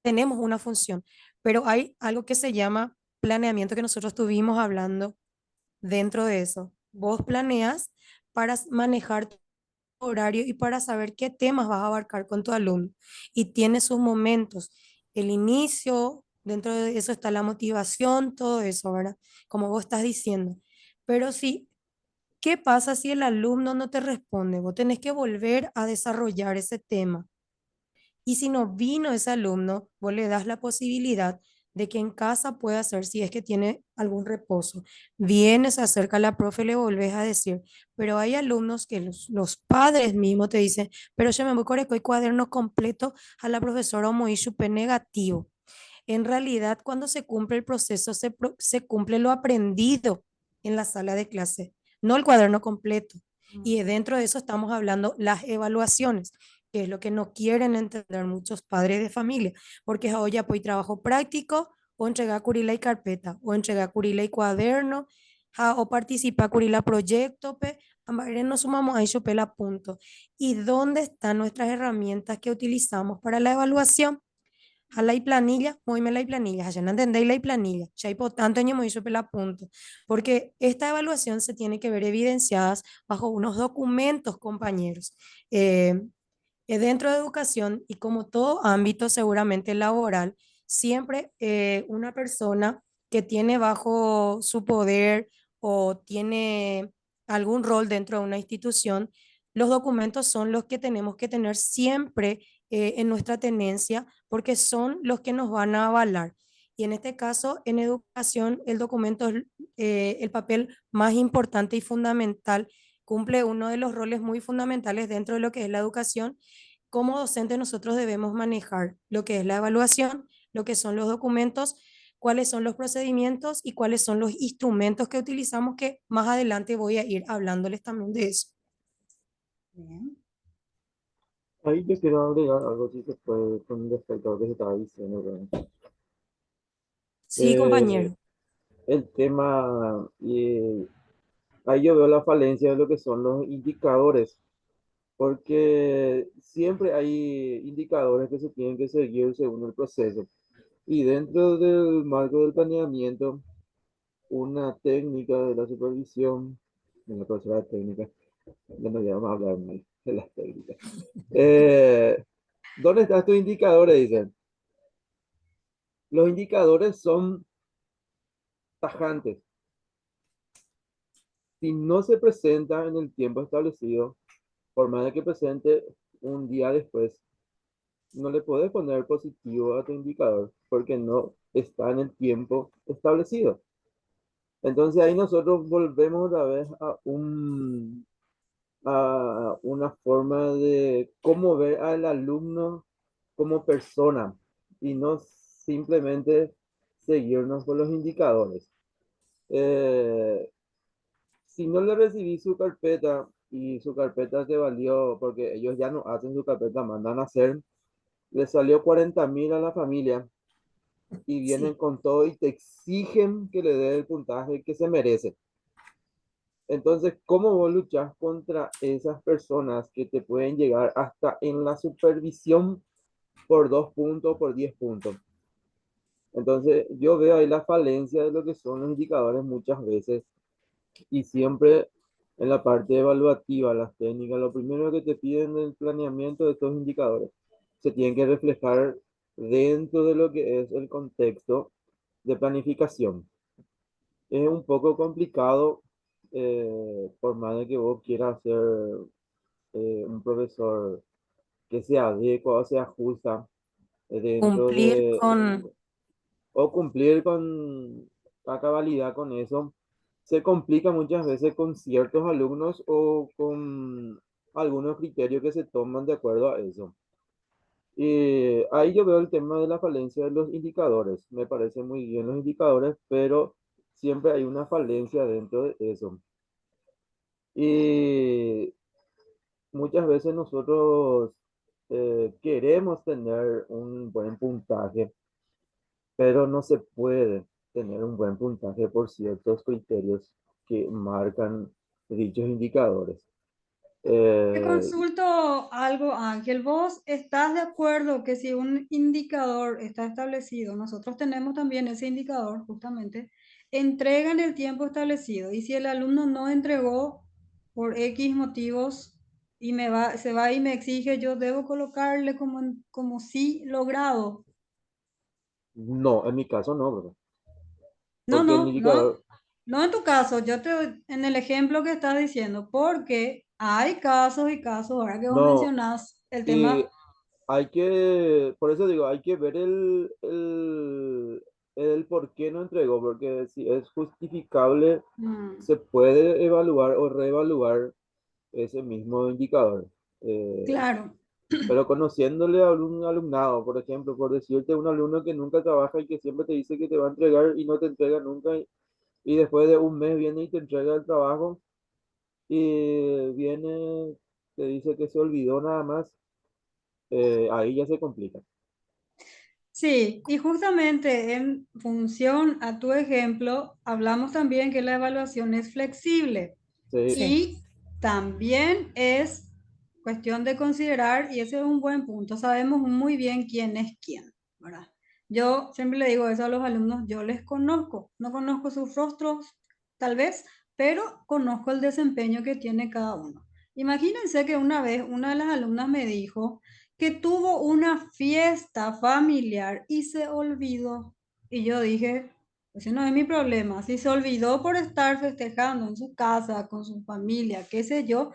tenemos una función, pero hay algo que se llama planeamiento que nosotros estuvimos hablando dentro de eso. Vos planeas para manejar tu horario y para saber qué temas vas a abarcar con tu alumno. Y tiene sus momentos. El inicio, dentro de eso está la motivación, todo eso, ¿verdad? Como vos estás diciendo. Pero sí, ¿qué pasa si el alumno no te responde? Vos tenés que volver a desarrollar ese tema. Y si no vino ese alumno, vos le das la posibilidad de que en casa pueda hacer si es que tiene algún reposo. Viene, se acerca a la profe, le volvés a decir, pero hay alumnos que los padres mismos te dicen, pero yo me voy con el cuaderno completo a la profesora Omoí chupe negativo. En realidad, cuando se cumple el proceso, se cumple lo aprendido en la sala de clase, no el cuaderno completo. Y dentro de eso estamos hablando las evaluaciones, que es lo que no quieren entender muchos padres de familia, porque hoy ya pues trabajo práctico, o entregar curila y carpeta, o entregar curila y cuaderno, o participar curila proyecto, a nos sumamos a ello pela punto. ¿Y dónde están nuestras herramientas que utilizamos para la evaluación? A la planilla, moime la planilla, ya no entendéis la planilla, ya hay por tanto año hizo pela punto, porque esta evaluación se tiene que ver evidenciadas bajo unos documentos, compañeros. Eh, Dentro de educación y como todo ámbito seguramente laboral, siempre una persona que tiene bajo su poder o tiene algún rol dentro de una institución, los documentos son los que tenemos que tener siempre en nuestra tenencia porque son los que nos van a avalar. Y en este caso, en educación, el documento es el papel más importante y fundamental, cumple uno de los roles muy fundamentales dentro de lo que es la educación. Como docente nosotros debemos manejar lo que es la evaluación, lo que son los documentos, cuáles son los procedimientos y cuáles son los instrumentos que utilizamos, que más adelante voy a ir hablándoles también de eso.
Bien.
Ahí yo quiero agregar algo si se puede con respecto a lo que se estaba diciendo, ¿verdad?
Sí,
Eh,
compañero.
el tema, y ahí yo veo la falencia de lo que son los indicadores, porque siempre hay indicadores que se tienen que seguir según el proceso. Y dentro del marco del planeamiento, una técnica de la supervisión, de la profesora de técnica, ya no vamos a hablar mal de las técnicas. ¿Dónde están tus indicadores? Dicen. Los indicadores son tajantes. Si no se presenta en el tiempo establecido, por más de que presente un día después, no le puedes poner positivo a tu indicador porque no está en el tiempo establecido. Entonces ahí nosotros volvemos otra vez a una forma de cómo ver al alumno como persona y no simplemente seguirnos con los indicadores. Eh, si no le recibí su carpeta y su carpeta te valió, porque ellos ya no hacen su carpeta, mandan a hacer, le salió 40.000 a la familia y vienen
Sí,
con todo y te exigen que le dé el puntaje que se merece. Entonces, ¿cómo vos luchás contra esas personas que te pueden llegar hasta en la supervisión por 2 puntos, por 10 puntos? Entonces, yo veo ahí la falencia de lo que son los indicadores muchas veces y siempre en la parte evaluativa, las técnicas, lo primero que te piden del planeamiento de estos indicadores se tienen que reflejar dentro de lo que es el contexto de planificación. Es un poco complicado, por más de que vos quieras ser un profesor que se adecua o se ajusta dentro
cumplir con,
o cumplir con a cabalidad con eso, se complica muchas veces con ciertos alumnos o con algunos criterios que se toman de acuerdo a eso. Y ahí yo veo el tema de la falencia de los indicadores. Me parecen muy bien los indicadores, pero siempre hay una falencia dentro de eso. Y muchas veces nosotros queremos tener un buen puntaje, pero no se puede tener un buen puntaje por ciertos criterios que marcan dichos indicadores.
Te
Eh,
consulto algo, Ángel. ¿Vos estás de acuerdo que si un indicador está establecido, nosotros tenemos también ese indicador, justamente, entrega en el tiempo establecido? Y si el alumno no entregó por X motivos y se va y me exige, yo debo colocarle como sí logrado.
no, en mi caso no, ¿verdad?
No,
Porque el
no, no,
indicador,
no en tu caso, en el ejemplo que estás diciendo, porque hay casos y casos, ahora que vos
no,
mencionás el
y
tema.
hay que, por eso digo, hay que ver el por qué no entregó, porque si es justificable,
mm,
se puede evaluar o reevaluar ese mismo indicador. Eh,
Claro,
pero conociéndole a un alumnado, por ejemplo, por decirte un alumno que nunca trabaja y que siempre te dice que te va a entregar y no te entrega nunca, y después de un mes viene y te entrega el trabajo y viene, te dice que se olvidó nada más, ahí ya se complica.
sí, y justamente en función a tu ejemplo, hablamos también que la evaluación es flexible
Sí,
sí,
y también es cuestión de considerar, y ese es un buen punto, sabemos muy bien quién es quién, ¿verdad? Yo siempre le digo eso a los alumnos, yo les conozco, no conozco sus rostros tal vez, pero conozco el desempeño que tiene cada uno. Imagínense que una vez una de las alumnas me dijo que tuvo una fiesta familiar y se olvidó. Y yo dije, ese no es mi problema. Si se olvidó por estar festejando en su casa, con su familia, qué sé yo,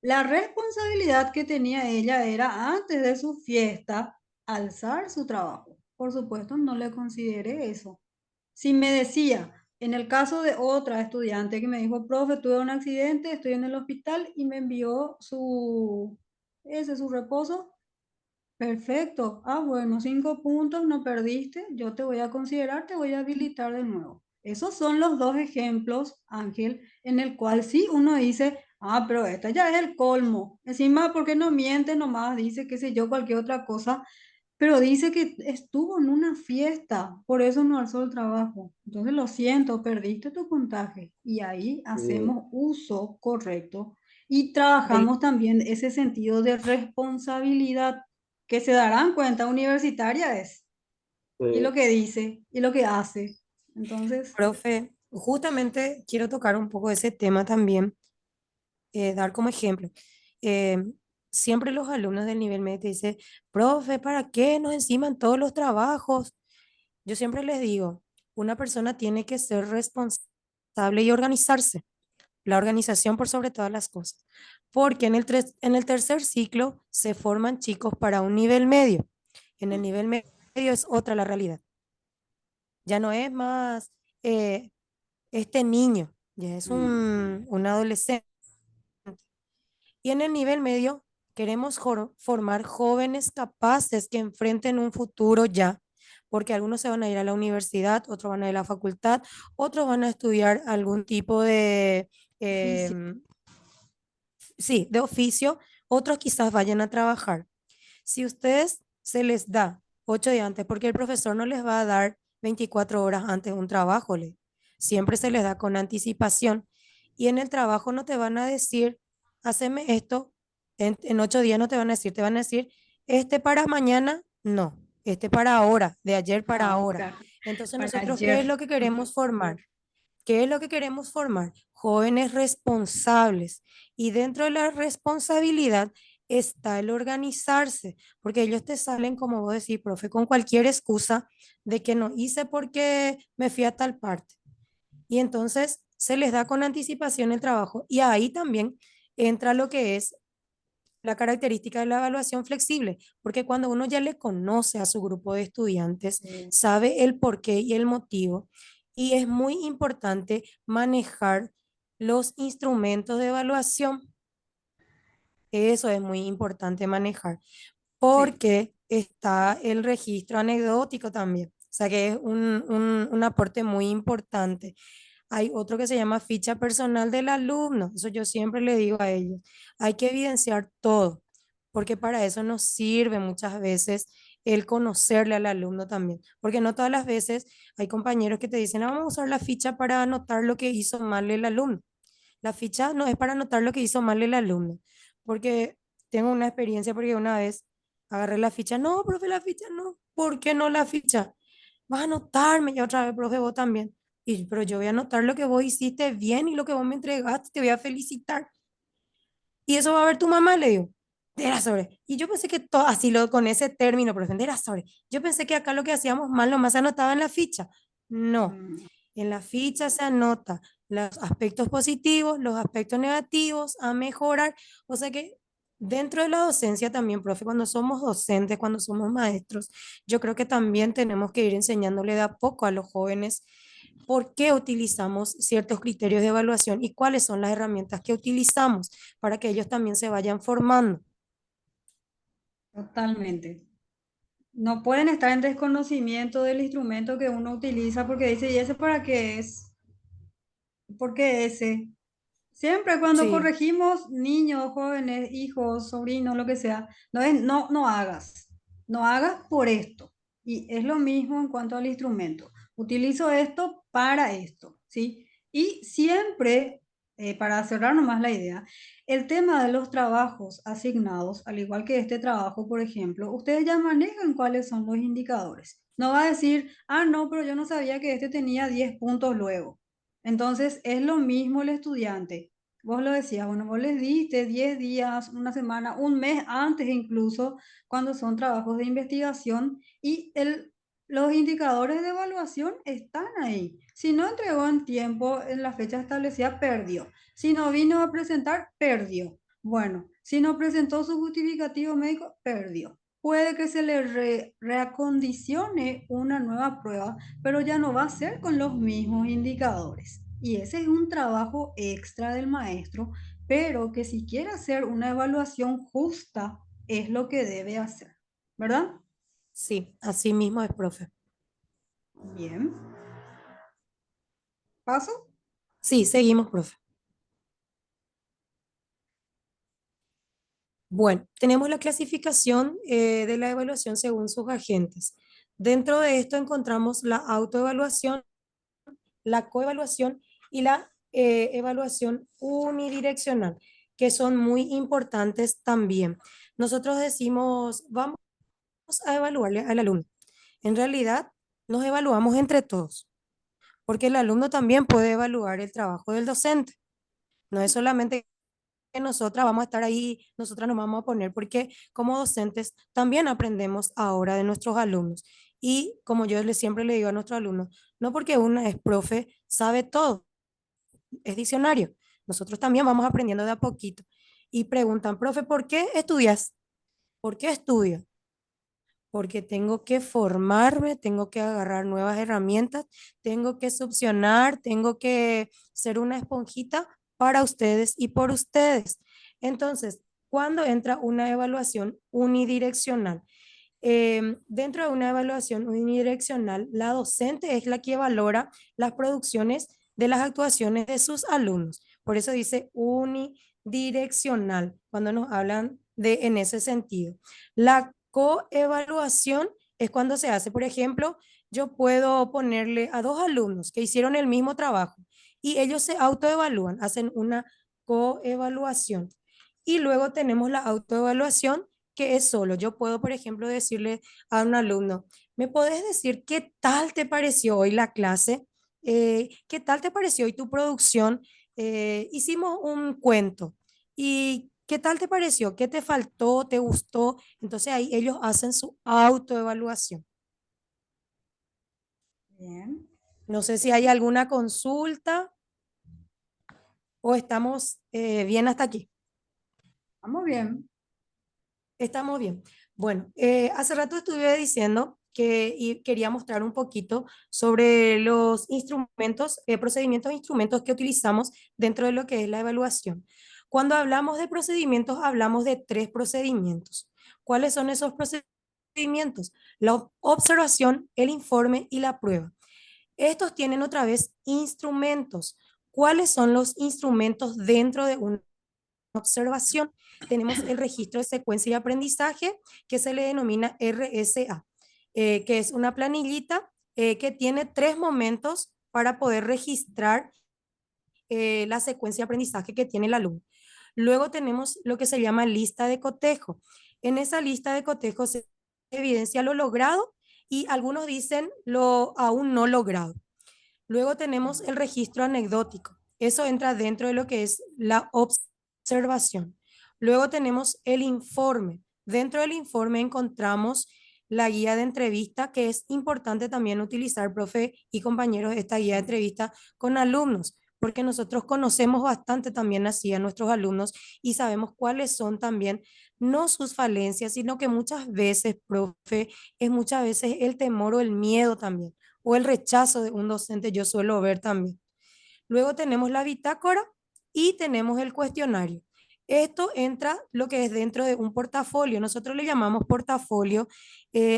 la responsabilidad que tenía ella era antes de su fiesta alzar su trabajo. Por supuesto, no le consideré eso. Si me decía, en el caso de otra estudiante que me dijo, profe, tuve un accidente, estoy en el hospital y me envió su reposo. Perfecto. Ah, bueno, 5 puntos, no perdiste. Yo te voy a considerar, te voy a habilitar de nuevo. Esos son los dos ejemplos, Ángel, en el cual sí uno dice, ah, pero esta ya es el colmo. Encima, ¿por qué no miente nomás? Dice, qué sé yo, cualquier otra cosa. pero dice que estuvo en una fiesta, por eso no alzó el trabajo. Entonces, lo siento, perdiste tu puntaje. Y ahí
Sí,
hacemos uso correcto y
Del,
trabajamos también ese sentido de responsabilidad que se darán cuenta universitaria es, y lo
sí,
que dice, y lo que hace. Entonces,
profe, justamente quiero tocar un poco ese tema también, dar como ejemplo. Eh, Siempre los alumnos del nivel medio te dicen, profe, ¿para qué nos enciman todos los trabajos? Yo siempre les digo, una persona tiene que ser responsable y organizarse. La organización por sobre todas las cosas. Porque en el tercer ciclo se forman chicos para un nivel medio. En el nivel medio es otra la realidad. Ya no es más eh, este niño, ya es un adolescente. Y en el nivel medio queremos formar jóvenes capaces que enfrenten un futuro ya, porque algunos se van a ir a la universidad, otros van a ir a la facultad, otros van a estudiar algún tipo de,
oficio.
em, sí, de oficio, otros quizás vayan a trabajar. Si ustedes se les da 8 días antes, porque el profesor no les va a dar 24 horas antes un trabajo, siempre se les da con anticipación. Y en el trabajo no te van a decir, haceme esto, en 8 días no te van a decir, te van a decir, este para mañana, no, este para ahora, de ayer para ahora.
Ahora,
Entonces
para
nosotros, ¿qué es
ayer.
lo que queremos formar? ¿Qué es lo que queremos formar? Jóvenes responsables. Y dentro de la responsabilidad está el organizarse, porque ellos te salen, como vos decís, profe, con cualquier excusa de que no hice porque me fui a tal parte. Y entonces se les da con anticipación el trabajo. Y ahí también entra lo que es la característica de la evaluación flexible, porque cuando uno ya le conoce a su grupo de estudiantes, sabe el porqué y el motivo, y es muy importante manejar los instrumentos de evaluación. Eso es muy importante manejar,
Sí,
porque está el registro anecdótico también. O sea que es un aporte muy importante. Hay otro que se llama ficha personal del alumno. Eso yo siempre le digo a ellos. Hay que evidenciar todo, porque para eso nos sirve muchas veces el conocerle al alumno también. Porque no todas las veces hay compañeros que te dicen, "Ah, vamos a usar la ficha para anotar lo que hizo mal el alumno". La ficha no es para anotar lo que hizo mal el alumno, porque tengo una experiencia porque una vez agarré la ficha, no, profe, la ficha no, ¿por qué no la ficha? Vas a anotarme, ya otra vez, profe, vos también. Y, pero yo voy a anotar lo que vos hiciste bien y lo que vos me entregaste, te voy a felicitar. Y eso va a ver tu mamá, le digo. Era sobre. Y yo pensé que todo, así lo, con ese término, profe, era sobre. Yo pensé que acá lo que hacíamos mal nomás se anotaba en la ficha. No,
mm,
en la ficha se anota los aspectos positivos, los aspectos negativos a mejorar. O sea que dentro de la docencia también, profe, cuando somos docentes, cuando somos maestros, yo creo que también tenemos que ir enseñándole de a poco a los jóvenes por qué utilizamos ciertos criterios de evaluación y cuáles son las herramientas que utilizamos para que ellos también se vayan formando.
totalmente. No pueden estar en desconocimiento del instrumento que uno utiliza porque dice, ¿y ese para qué es? ¿Por qué ese? Siempre cuando
Sí,
corregimos niños, jóvenes, hijos, sobrinos, lo que sea, no hagas, no hagas por esto. Y es lo mismo en cuanto al instrumento. Utilizo esto para esto, ¿sí? Y siempre, para cerrar nomás la idea, el tema de los trabajos asignados, al igual que este trabajo, por ejemplo, ustedes ya manejan cuáles son los indicadores. No va a decir, ah, no, pero yo no sabía que este tenía 10 puntos luego. Entonces, es lo mismo el estudiante. Vos lo decías, bueno, vos les diste 10 días, una semana, un mes antes incluso, cuando son trabajos de investigación y los indicadores de evaluación están ahí. Si no entregó en tiempo, en la fecha establecida, perdió. Si no vino a presentar, perdió. Bueno, si no presentó su justificativo médico, perdió. Puede que se le reacondicione una nueva prueba, pero ya no va a ser con los mismos indicadores. Y ese es un trabajo extra del maestro, pero que si quiere hacer una evaluación justa, es lo que debe hacer. ¿Verdad?
sí, así mismo es, profe.
Bien. ¿Paso?
Sí, seguimos, profe. Bueno, tenemos la clasificación de la evaluación según sus agentes. Dentro de esto encontramos la autoevaluación, la coevaluación y la evaluación unidireccional, que son muy importantes también. Nosotros decimos, vamos a evaluarle al alumno. En realidad, nos evaluamos entre todos, porque el alumno también puede evaluar el trabajo del docente. No es solamente que nosotras vamos a estar ahí, nosotras nos vamos a poner, porque como docentes también aprendemos ahora de nuestros alumnos. Y como yo siempre le digo a nuestros alumnos, no porque una es profe, sabe todo, es diccionario. Nosotros también vamos aprendiendo de a poquito. Y preguntan, profe, ¿por qué estudias? ¿Por qué estudio? Porque tengo que formarme, tengo que agarrar nuevas herramientas, tengo que succionar, tengo que ser una esponjita para ustedes y por ustedes. Entonces, ¿cuándo entra una evaluación unidireccional? Dentro de una evaluación unidireccional, la docente es la que valora las producciones de las actuaciones de sus alumnos. Por eso dice unidireccional, cuando nos hablan de en ese sentido. La coevaluación es cuando se hace, por ejemplo, yo puedo ponerle a dos alumnos que hicieron el mismo trabajo y ellos se autoevalúan, hacen una coevaluación. Y luego tenemos la autoevaluación, que es solo. Yo puedo, por ejemplo, decirle a un alumno, ¿me podés decir qué tal te pareció hoy la clase? ¿Qué tal te pareció hoy tu producción? Hicimos un cuento. ¿Y qué tal te pareció? ¿Qué te faltó? ¿Te gustó? Entonces ahí ellos hacen su autoevaluación.
Bien.
No sé si hay alguna consulta o estamos bien hasta aquí.
Vamos bien.
Estamos bien. Bueno, hace rato estuve diciendo que quería mostrar un poquito sobre los instrumentos, procedimientos e instrumentos que utilizamos dentro de lo que es la evaluación. Cuando hablamos de procedimientos, hablamos de tres procedimientos. ¿Cuáles son esos procedimientos? La observación, el informe y la prueba. Estos tienen otra vez instrumentos. ¿Cuáles son los instrumentos dentro de un observación? Tenemos el registro de secuencia y aprendizaje, que se le denomina RSA, que es una planillita que tiene 3 momentos para poder registrar la secuencia de aprendizaje que tiene el alumno. Luego tenemos lo que se llama lista de cotejo. En esa lista de cotejo se evidencia lo logrado y algunos dicen lo aún no logrado. Luego tenemos el registro anecdótico. Eso entra dentro de lo que es la observación. Luego tenemos el informe. Dentro del informe encontramos la guía de entrevista, que es importante también utilizar, profe y compañeros, esta guía de entrevista con alumnos, porque nosotros conocemos bastante también así a nuestros alumnos y sabemos cuáles son también, no sus falencias, sino que muchas veces, profe, es muchas veces el temor o el miedo también o el rechazo de un docente, yo suelo ver también. Luego tenemos la bitácora y tenemos el cuestionario. Esto entra lo que es dentro de un portafolio. Nosotros le llamamos portafolio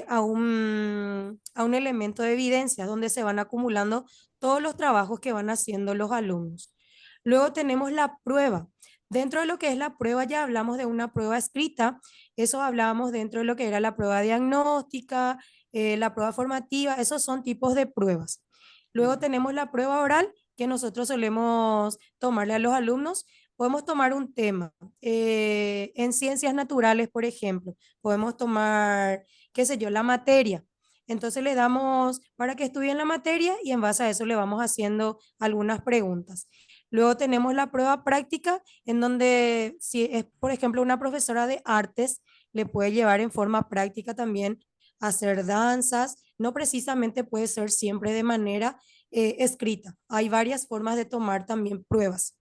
a un elemento de evidencia donde se van acumulando todos los trabajos que van haciendo los alumnos. Luego tenemos la prueba. Dentro de lo que es la prueba ya hablamos de una prueba escrita. Eso hablábamos dentro de lo que era la prueba diagnóstica, la prueba formativa. Esos son tipos de pruebas. Luego tenemos la prueba oral, que nosotros solemos tomarle a los alumnos. Podemos tomar un tema. En ciencias naturales, por ejemplo, podemos tomar, qué sé yo, la materia. Entonces le damos para que estudien la materia y en base a eso le vamos haciendo algunas preguntas. Luego tenemos la prueba práctica, en donde si es, por ejemplo, una profesora de artes, le puede llevar en forma práctica también a hacer danzas. No precisamente puede ser siempre de manera escrita. Hay varias formas de tomar también pruebas.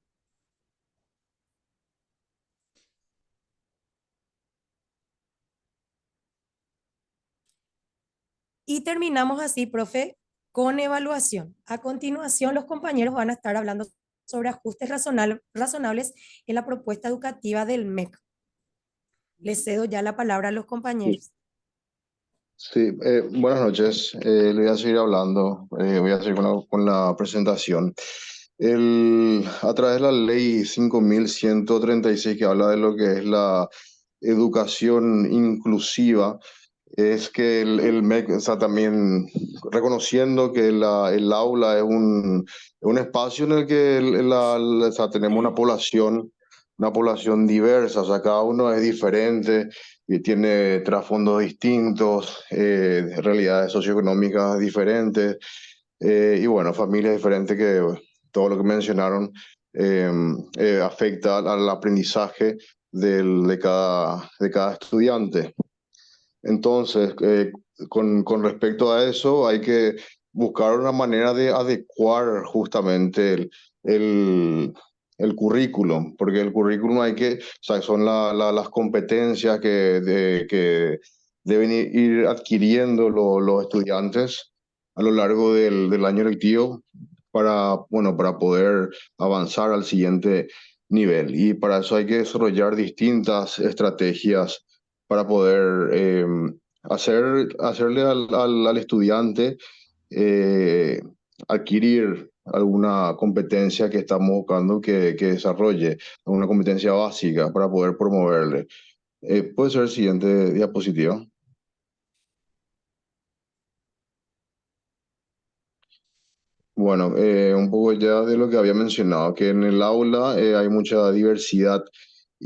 Y terminamos así, profe, con evaluación. A continuación, los compañeros van a estar hablando sobre ajustes razonables en la propuesta educativa del MEC. Les cedo ya la palabra a los compañeros.
Sí, buenas noches. Le voy a seguir hablando, voy a seguir con la presentación. A través de la ley 5136 que habla de lo que es la educación inclusiva es que el MEC, o sea, también reconociendo que el aula es un espacio en el que o sea, tenemos una población diversa, o sea, cada uno es diferente y tiene trasfondos distintos, realidades socioeconómicas diferentes, y bueno, familias diferentes que todo lo que mencionaron eh, afecta al aprendizaje de cada estudiante. Entonces, con respecto a eso, hay que buscar una manera de adecuar justamente el, el currículum, porque el currículum o sea, son las competencias que deben ir adquiriendo los estudiantes a lo largo del año lectivo para, bueno, para poder avanzar al siguiente nivel. Y para eso hay que desarrollar distintas estrategias para poder hacerle al estudiante eh, adquirir alguna competencia que estamos buscando que desarrolle, alguna competencia básica para poder promoverle. Puede ser el siguiente diapositiva. Bueno, un poco ya de lo que había mencionado, que en el aula hay mucha diversidad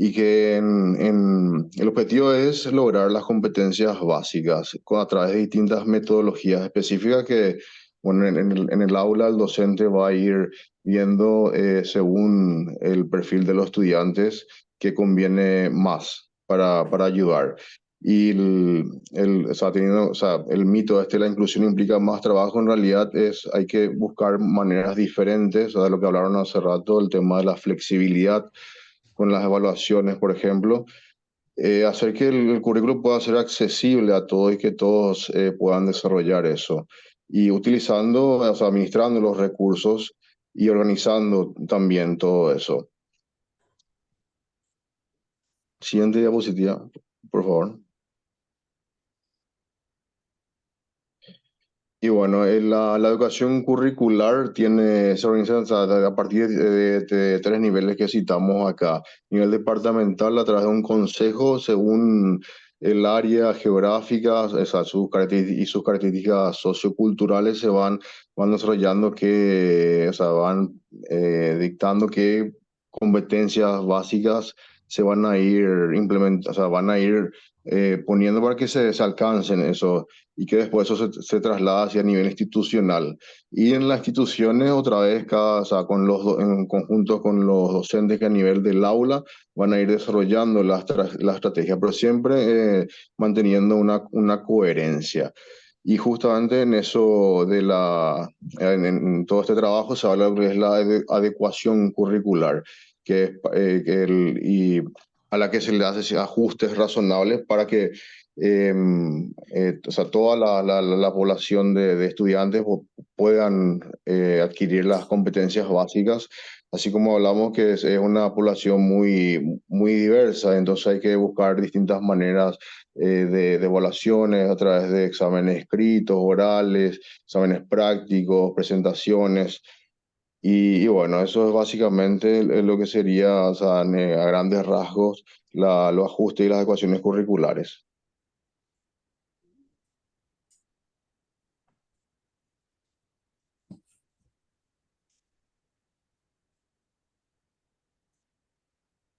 y que el objetivo es lograr las competencias básicas a través de distintas metodologías específicas que, bueno, en el aula el docente va a ir viendo según el perfil de los estudiantes que conviene más para ayudar. Y o sea, o sea, el mito este de la inclusión implica más trabajo, en realidad hay que buscar maneras diferentes, o sea, de lo que hablaron hace rato, el tema de la flexibilidad con las evaluaciones, por ejemplo, hacer que el currículo pueda ser accesible a todos y que todos puedan desarrollar eso. Y utilizando, o sea, administrando los recursos y organizando también todo eso. Siguiente diapositiva, por favor. Y bueno, la educación curricular se organiza, o sea, a partir de tres niveles que citamos acá. Nivel departamental a través de un consejo según el área geográfica, o sea, y sus características socioculturales van desarrollando o sea, van dictando qué competencias básicas se van a ir implementando, o sea, van a ir poniendo para que se alcancen eso y que después eso se traslada hacia nivel institucional. Y en las instituciones, otra vez, o sea, en conjunto con los docentes que a nivel del aula van a ir desarrollando la estrategia, pero siempre manteniendo una coherencia. Y justamente en eso en todo este trabajo se habla de lo que es la adecuación curricular, y a la que se le hace ajustes razonables para que o sea, toda la población de estudiantes puedan adquirir las competencias básicas, así como hablamos que es una población muy diversa, entonces hay que buscar distintas maneras de evaluaciones a través de exámenes escritos, orales, exámenes prácticos, presentaciones. Y bueno, eso es básicamente lo que sería, o sea, a grandes rasgos, los ajustes y las ecuaciones curriculares.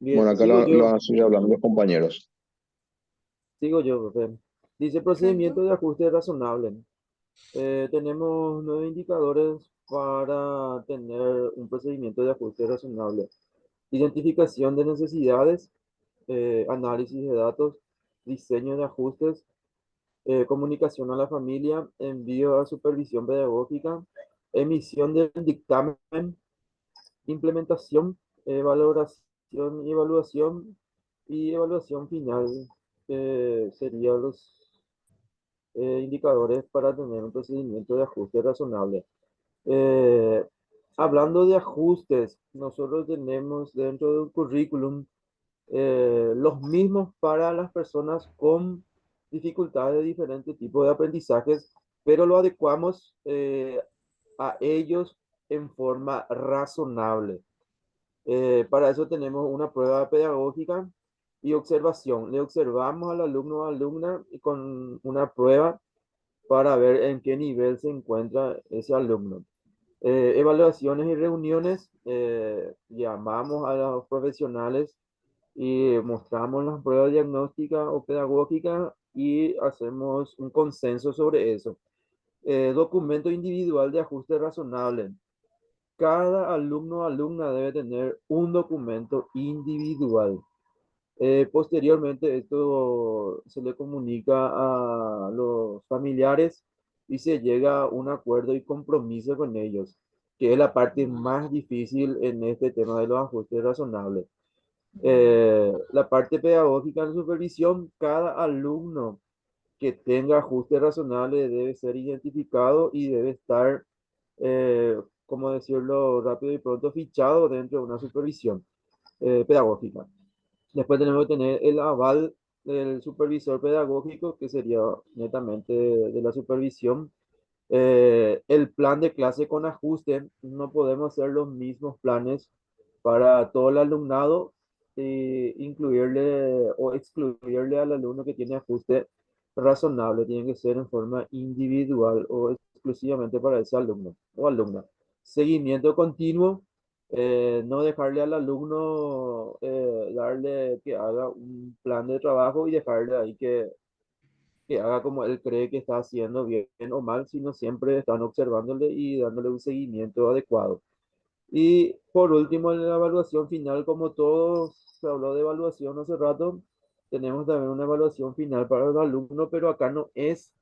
Bueno,
Bien,
acá lo van a seguir hablando los compañeros.
sigo yo, profe. Dice
Perfecto.
procedimiento de ajuste razonable. Tenemos 9 indicadores para tener un procedimiento de ajuste razonable. Identificación de necesidades, análisis de datos, diseño de ajustes, comunicación a la familia, envío a supervisión pedagógica, emisión del dictamen, implementación, valoración y evaluación final, serían los indicadores para tener un procedimiento de ajuste razonable. Eh, Hablando de ajustes, nosotros tenemos dentro del currículum los mismos para las personas con dificultades de diferentes tipos de aprendizajes, pero lo adecuamos a ellos en forma razonable. Para eso tenemos una prueba pedagógica y observación. Le observamos al alumno o alumna y con una prueba para ver en qué nivel se encuentra ese alumno. Evaluaciones y reuniones, llamamos a los profesionales y mostramos las pruebas diagnósticas o pedagógicas y hacemos un consenso sobre eso. Documento individual de ajuste razonable. Cada alumno o alumna debe tener un documento individual. Posteriormente, esto se le comunica a los familiares y se llega a un acuerdo y compromiso con ellos, que es la parte más difícil en este tema de los ajustes razonables. La parte pedagógica en supervisión, cada alumno que tenga ajustes razonables debe ser identificado y debe estar, como decirlo rápido y pronto, fichado dentro de una supervisión pedagógica. Después tenemos que tener el aval del supervisor pedagógico, que sería netamente de la supervisión. El plan de clase con ajuste, no podemos hacer los mismos planes para todo el alumnado e incluirle o excluirle al alumno que tiene ajuste razonable. Tiene que ser en forma individual o exclusivamente para ese alumno o alumna. Seguimiento continuo, no dejarle al alumno, darle que haga un plan de trabajo y dejarle ahí que haga como él cree que está haciendo bien o mal, sino siempre están observándole y dándole un seguimiento adecuado. Y por último, en la evaluación final, como todos se habló de evaluación hace rato, tenemos también una evaluación final para el alumno, pero acá no es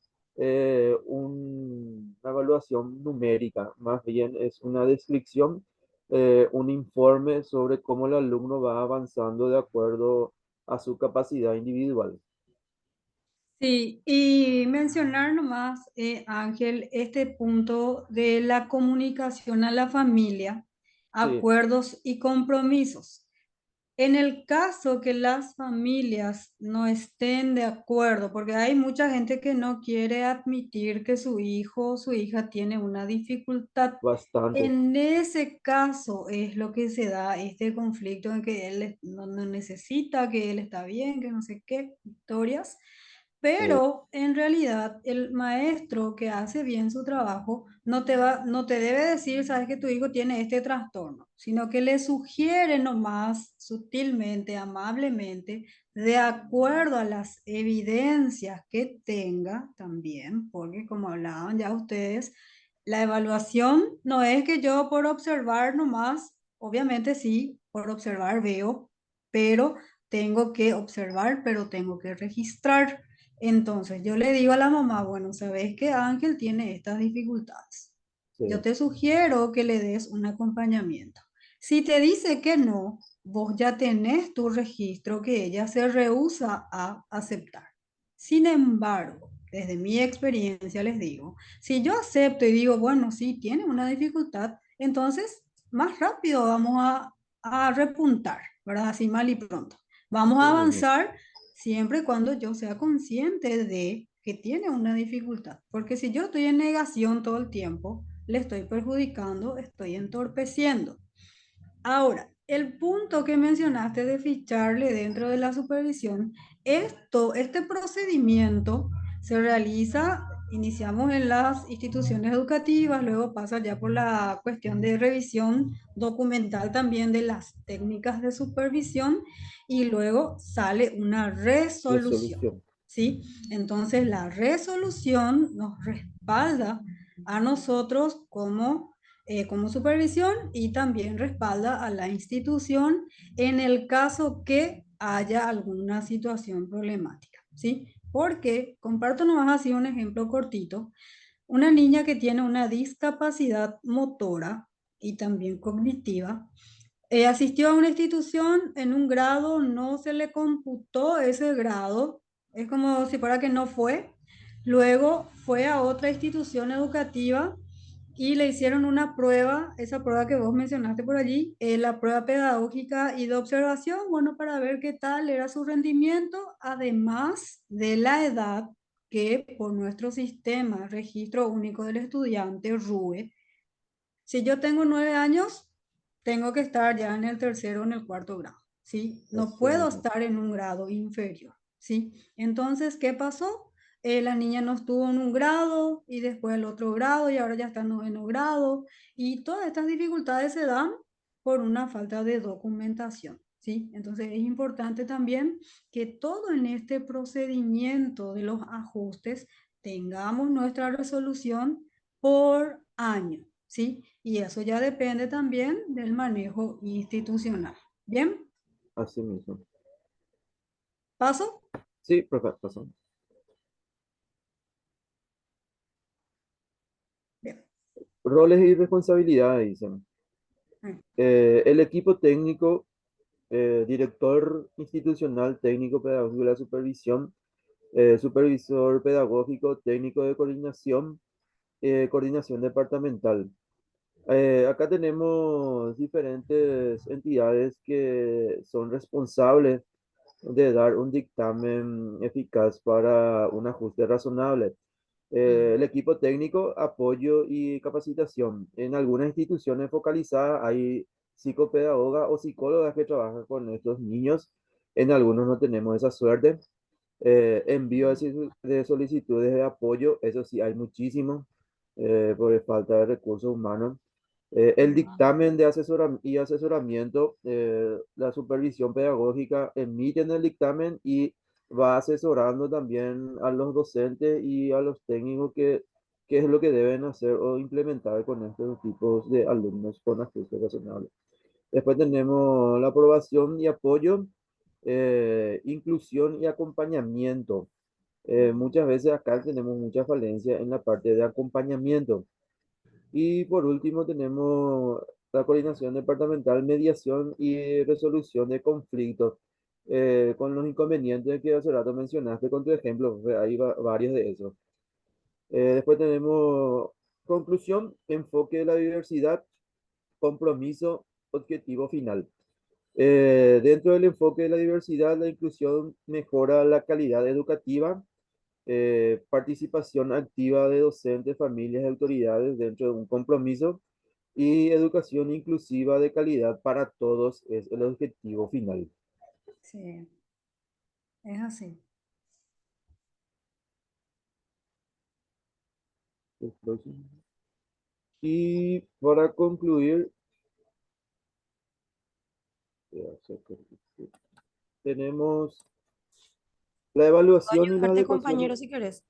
una evaluación numérica, más bien es una descripción, un informe sobre cómo el alumno va avanzando de acuerdo a su capacidad individual.
Sí, y mencionar nomás, Ángel, este punto de la comunicación a la familia,
Sí,
acuerdos y compromisos. En el caso que las familias no estén de acuerdo, porque hay mucha gente que no quiere admitir que su hijo o su hija tiene una dificultad,
bastante.
en ese caso es lo que se da este conflicto en que él no necesita, que él está bien, que no sé qué, historias.
Sí,
Pero en realidad el maestro que hace bien su trabajo no te debe decir, sabes que tu hijo tiene este trastorno, sino que le sugiere nomás sutilmente, amablemente, de acuerdo a las evidencias que tenga también, porque como hablaban ya ustedes, la evaluación no es que yo por observar nomás, obviamente sí, por observar veo, pero tengo que observar, pero tengo que registrar. Entonces yo le digo a la mamá, bueno, sabes que Ángel tiene estas dificultades. Yo
sí,
te sugiero que le des un acompañamiento. Si te dice que no, vos ya tenés tu registro que ella se rehúsa a aceptar. Sin embargo, desde mi experiencia les digo, si yo acepto y digo, bueno, sí, tiene una dificultad, entonces más rápido vamos a repuntar, ¿verdad? Así mal y pronto. Vamos
sí
a
mismo.
avanzar siempre y cuando yo sea consciente de que tiene una dificultad. Porque si yo estoy en negación todo el tiempo, le estoy perjudicando, estoy entorpeciendo. Ahora, el punto que mencionaste de ficharle dentro de la supervisión, este procedimiento se realiza, iniciamos en las instituciones educativas, luego pasa ya por la cuestión de revisión documental también de las técnicas de supervisión y luego sale una resolución,
Resolución.
¿sí? Entonces la resolución nos respalda a nosotros como supervisión y también respalda a la institución en el caso que haya alguna situación problemática, ¿sí? Porque, comparto nomás así un ejemplo cortito, una niña que tiene una discapacidad motora y también cognitiva, asistió a una institución en un grado, no se le computó ese grado, es como si fuera que no fue. Luego fue a otra institución educativa y le hicieron una prueba, esa prueba que vos mencionaste por allí, la prueba pedagógica y de observación, bueno, para ver qué tal era su rendimiento, además de la edad que por nuestro sistema, Registro Único del Estudiante, RUE, si yo tengo 9 años, tengo que estar ya en el tercero o en el cuarto grado. ¿sí? No
Así
puedo
mismo.
estar en un grado inferior, ¿sí? Entonces, ¿qué pasó? La niña no estuvo en un grado y después el otro grado y ahora ya está en noveno grado y todas estas dificultades se dan por una falta de documentación, ¿sí? Entonces es importante también que todo en este procedimiento de los ajustes tengamos nuestra resolución por año, ¿sí? Y eso ya depende también del manejo institucional. ¿Bien?
Así mismo.
¿Paso?
Sí, profe, pasó.
Bien.
Roles y responsabilidades, dicen.
Mm.
El equipo técnico, director institucional, técnico pedagógico de la supervisión, supervisor pedagógico, técnico de coordinación, coordinación departamental. Acá tenemos diferentes entidades que son responsables de dar un dictamen eficaz para un ajuste razonable. El equipo técnico, apoyo y capacitación. En algunas instituciones focalizadas hay psicopedagogas o psicólogas que trabajan con estos niños. En algunos no tenemos esa suerte. Envío de solicitudes de apoyo, eso sí, hay muchísimo por falta de recursos humanos. El dictamen de y asesoramiento, la supervisión pedagógica emiten el dictamen y va asesorando también a los docentes y a los técnicos qué es lo que deben hacer o implementar con estos tipos de alumnos con ajustes razonables. Después tenemos la aprobación y apoyo, inclusión y acompañamiento. Muchas veces acá tenemos mucha falencia en la parte de acompañamiento. Y por último tenemos la coordinación departamental, mediación y resolución de conflictos, con los inconvenientes que hace rato mencionaste con tu ejemplo, hay varios de esos. Después tenemos conclusión, enfoque de la diversidad, compromiso, objetivo final. Dentro del enfoque de la diversidad, la inclusión mejora la calidad educativa, participación activa de docentes, familias y autoridades dentro de un compromiso y educación inclusiva de calidad para todos es el objetivo final.
Sí, es así.
Y para concluir, tenemos la evaluación y las
Ayudarte,
adecuaciones.
compañero, si querés.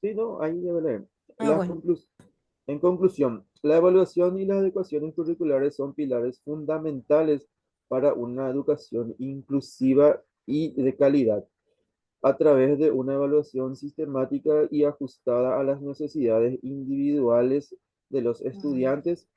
Sí, no, ahí debe leer.
Ah, bueno.
En conclusión, la evaluación y las adecuaciones curriculares son pilares fundamentales para una educación inclusiva y de calidad. A través de una evaluación sistemática y ajustada a las necesidades individuales de los estudiantes,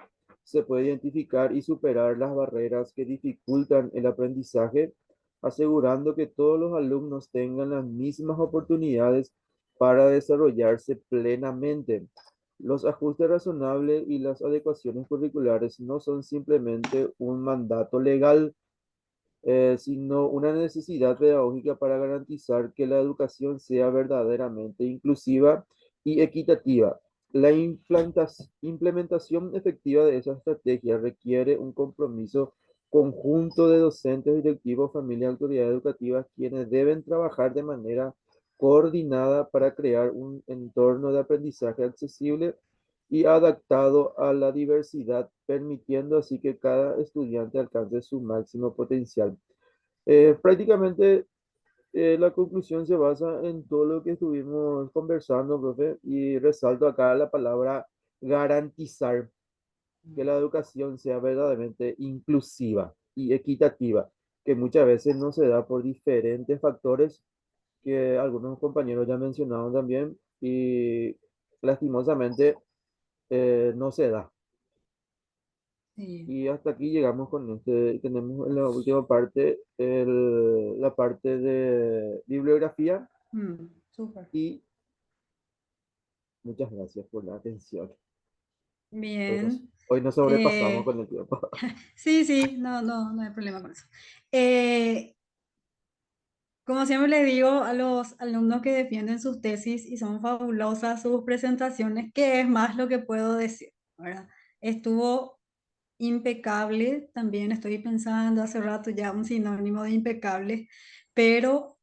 se puede identificar y superar las barreras que dificultan el aprendizaje, asegurando que todos los alumnos tengan las mismas oportunidades para desarrollarse plenamente. Los ajustes razonables y las adecuaciones curriculares no son simplemente un mandato legal, sino una necesidad pedagógica para garantizar que la educación sea verdaderamente inclusiva y equitativa. La implementación efectiva de esa estrategia requiere un compromiso conjunto de docentes, directivos, familias, autoridades educativas, quienes deben trabajar de manera coordinada para crear un entorno de aprendizaje accesible y adaptado a la diversidad, permitiendo así que cada estudiante alcance su máximo potencial. Prácticamente la conclusión se basa en todo lo que estuvimos conversando, profe, y resalto acá la palabra garantizar que la educación sea verdaderamente inclusiva y equitativa, que muchas veces no se da por diferentes factores que algunos compañeros ya mencionaron también y lastimosamente no se da.
Sí.
Y hasta aquí llegamos con este, tenemos en la última parte la parte de bibliografía
Súper.
y muchas gracias por la atención.
Bien.
Hoy nos sobrepasamos
Eh,
con el tiempo.
sí, sí, no hay problema con eso. Eh, Como siempre le digo a los alumnos que defienden sus tesis y son fabulosas sus presentaciones, ¿qué es más lo que puedo decir? ¿Verdad? Estuvo impecable, también estoy pensando hace rato ya un sinónimo de impecable, pero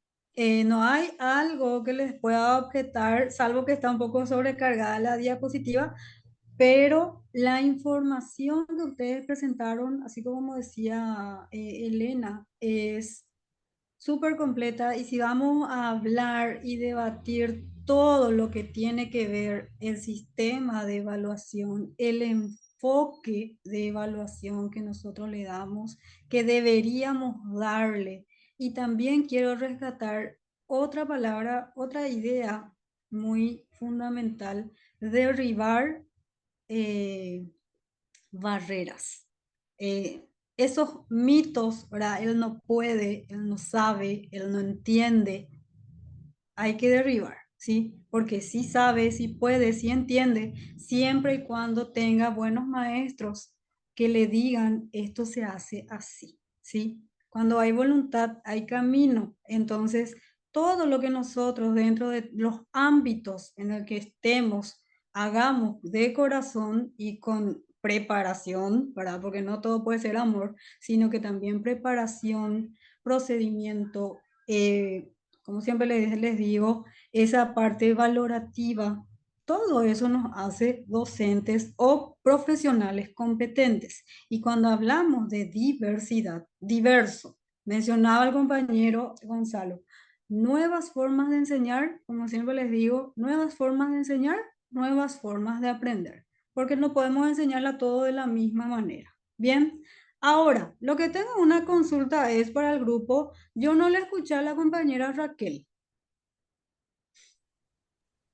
no hay algo que les pueda objetar, salvo que está un poco sobrecargada la diapositiva, pero la información que ustedes presentaron, así como decía Elena, es súper completa y si vamos a hablar y debatir todo lo que tiene que ver el sistema de evaluación, el enfoque de evaluación que nosotros le damos, que deberíamos darle. Y también quiero rescatar otra palabra, otra idea muy fundamental, derribar eh, barreras. Esos mitos, ¿verdad? Él no puede, él no sabe, él no entiende, hay que derribar, ¿sí? Porque sí sabe, sí puede, sí entiende, siempre y cuando tenga buenos maestros que le digan esto se hace así, ¿sí? Cuando hay voluntad, hay camino. Entonces, todo lo que nosotros dentro de los ámbitos en el que estemos, hagamos de corazón y con preparación, ¿verdad? Porque no todo puede ser amor, sino que también preparación, procedimiento, como siempre les digo, esa parte valorativa, todo eso nos hace docentes o profesionales competentes. Y cuando hablamos de diversidad, diverso, mencionaba el compañero Gonzalo, nuevas formas de enseñar, como siempre les digo, nuevas formas de enseñar, nuevas formas de aprender, porque no podemos enseñarla todo de la misma manera. Bien, ahora, lo que tengo una consulta es para el grupo. Yo no le escuché a la compañera Raquel.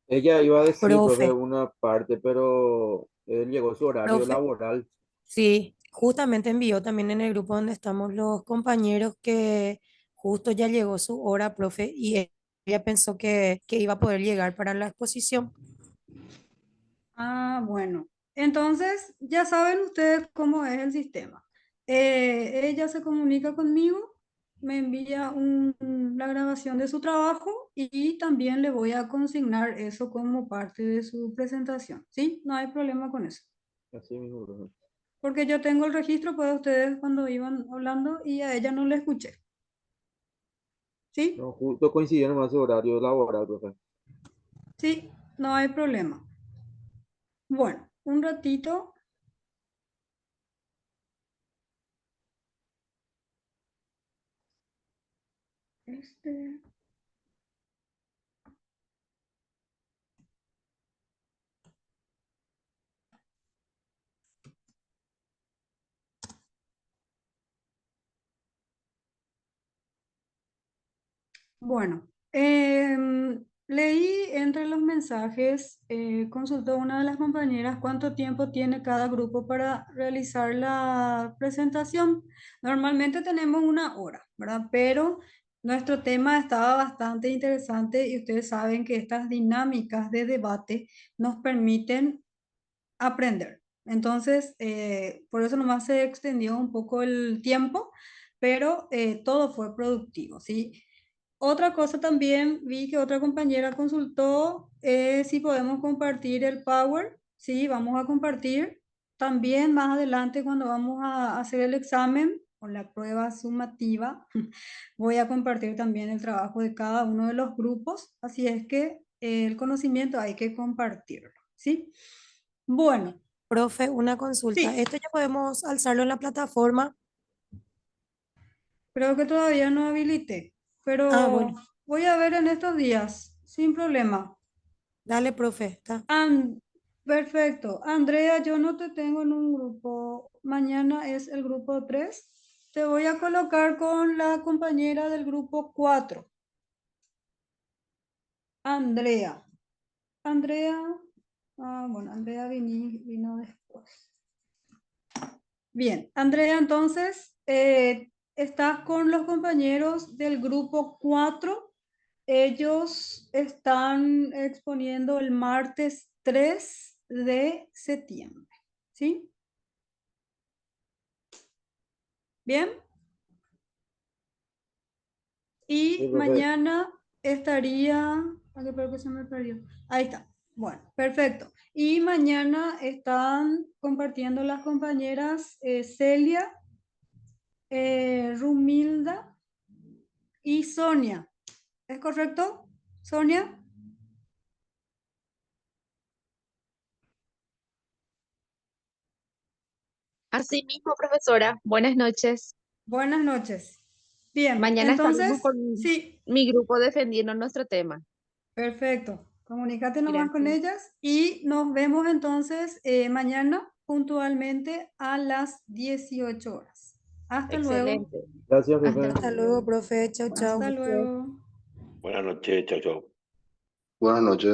Ella iba a decir, profe,
Profe,
una parte, pero él llegó su horario
profe,
laboral.
sí, justamente envió también en el grupo donde estamos los compañeros que justo ya llegó su hora, profe, y ella pensó que iba a poder llegar para la exposición.
Ah, bueno. Entonces, ya saben ustedes cómo es el sistema. Ella se comunica conmigo, me envía la grabación de su trabajo y también le voy a consignar eso como parte de su presentación. ¿Sí? No hay problema con eso.
Así mismo, profe.
Porque yo tengo el registro pues, de ustedes cuando iban hablando y a ella no le escuché. ¿Sí?
No, justo coincidieron más su horario laboral, profe.
Sí, no hay problema. Bueno, un ratito. Este. Bueno, leí entre los mensajes, consultó una de las compañeras cuánto tiempo tiene cada grupo para realizar la presentación. Normalmente tenemos una hora, ¿verdad? Pero nuestro tema estaba bastante interesante y ustedes saben que estas dinámicas de debate nos permiten aprender. Entonces, por eso nomás se extendió un poco el tiempo, pero todo fue productivo, ¿sí? Otra cosa también, vi que otra compañera consultó si podemos compartir el Power. Sí, vamos a compartir. También más adelante, cuando vamos a hacer el examen o la prueba sumativa, voy a compartir también el trabajo de cada uno de los grupos. Así es que el conocimiento hay que compartirlo, ¿sí? Bueno,
Profe, una consulta.
sí,
¿Esto ya podemos alzarlo en la plataforma?
creo que todavía no habilité,
Ah,
pero
bueno,
voy a ver en estos días, sin problema.
dale, profe, está.
An- Perfecto. Andrea, yo no te tengo en un grupo. Mañana es el grupo 3. Te voy a colocar con la compañera del grupo 4, Andrea. Andrea, bueno, Andrea vino después. Bien, Andrea, entonces, estás con los compañeros del grupo 4. Ellos están exponiendo el martes 3 de septiembre. ¿Sí? Bien.
Sí,
Y
profe.
mañana estaría, ay, creo que se me perdió. Ahí está. Bueno, perfecto. Y mañana están compartiendo las compañeras Celia, Rumilda y Sonia. ¿Es correcto, Sonia?
Así mismo, profesora, buenas noches.
Buenas noches. Bien,
Mañana estaremos
entonces,
con
sí,
mi grupo defendiendo nuestro tema.
perfecto. Comunícate nomás con
Gracias.
ellas y nos vemos entonces mañana puntualmente a las 18 horas. Hasta luego.
Excelente.
Gracias,
Hasta
profe.
Hasta luego, profe. Chau, chau.
Hasta luego.
Buenas noches, chao, chao.
Buenas noches.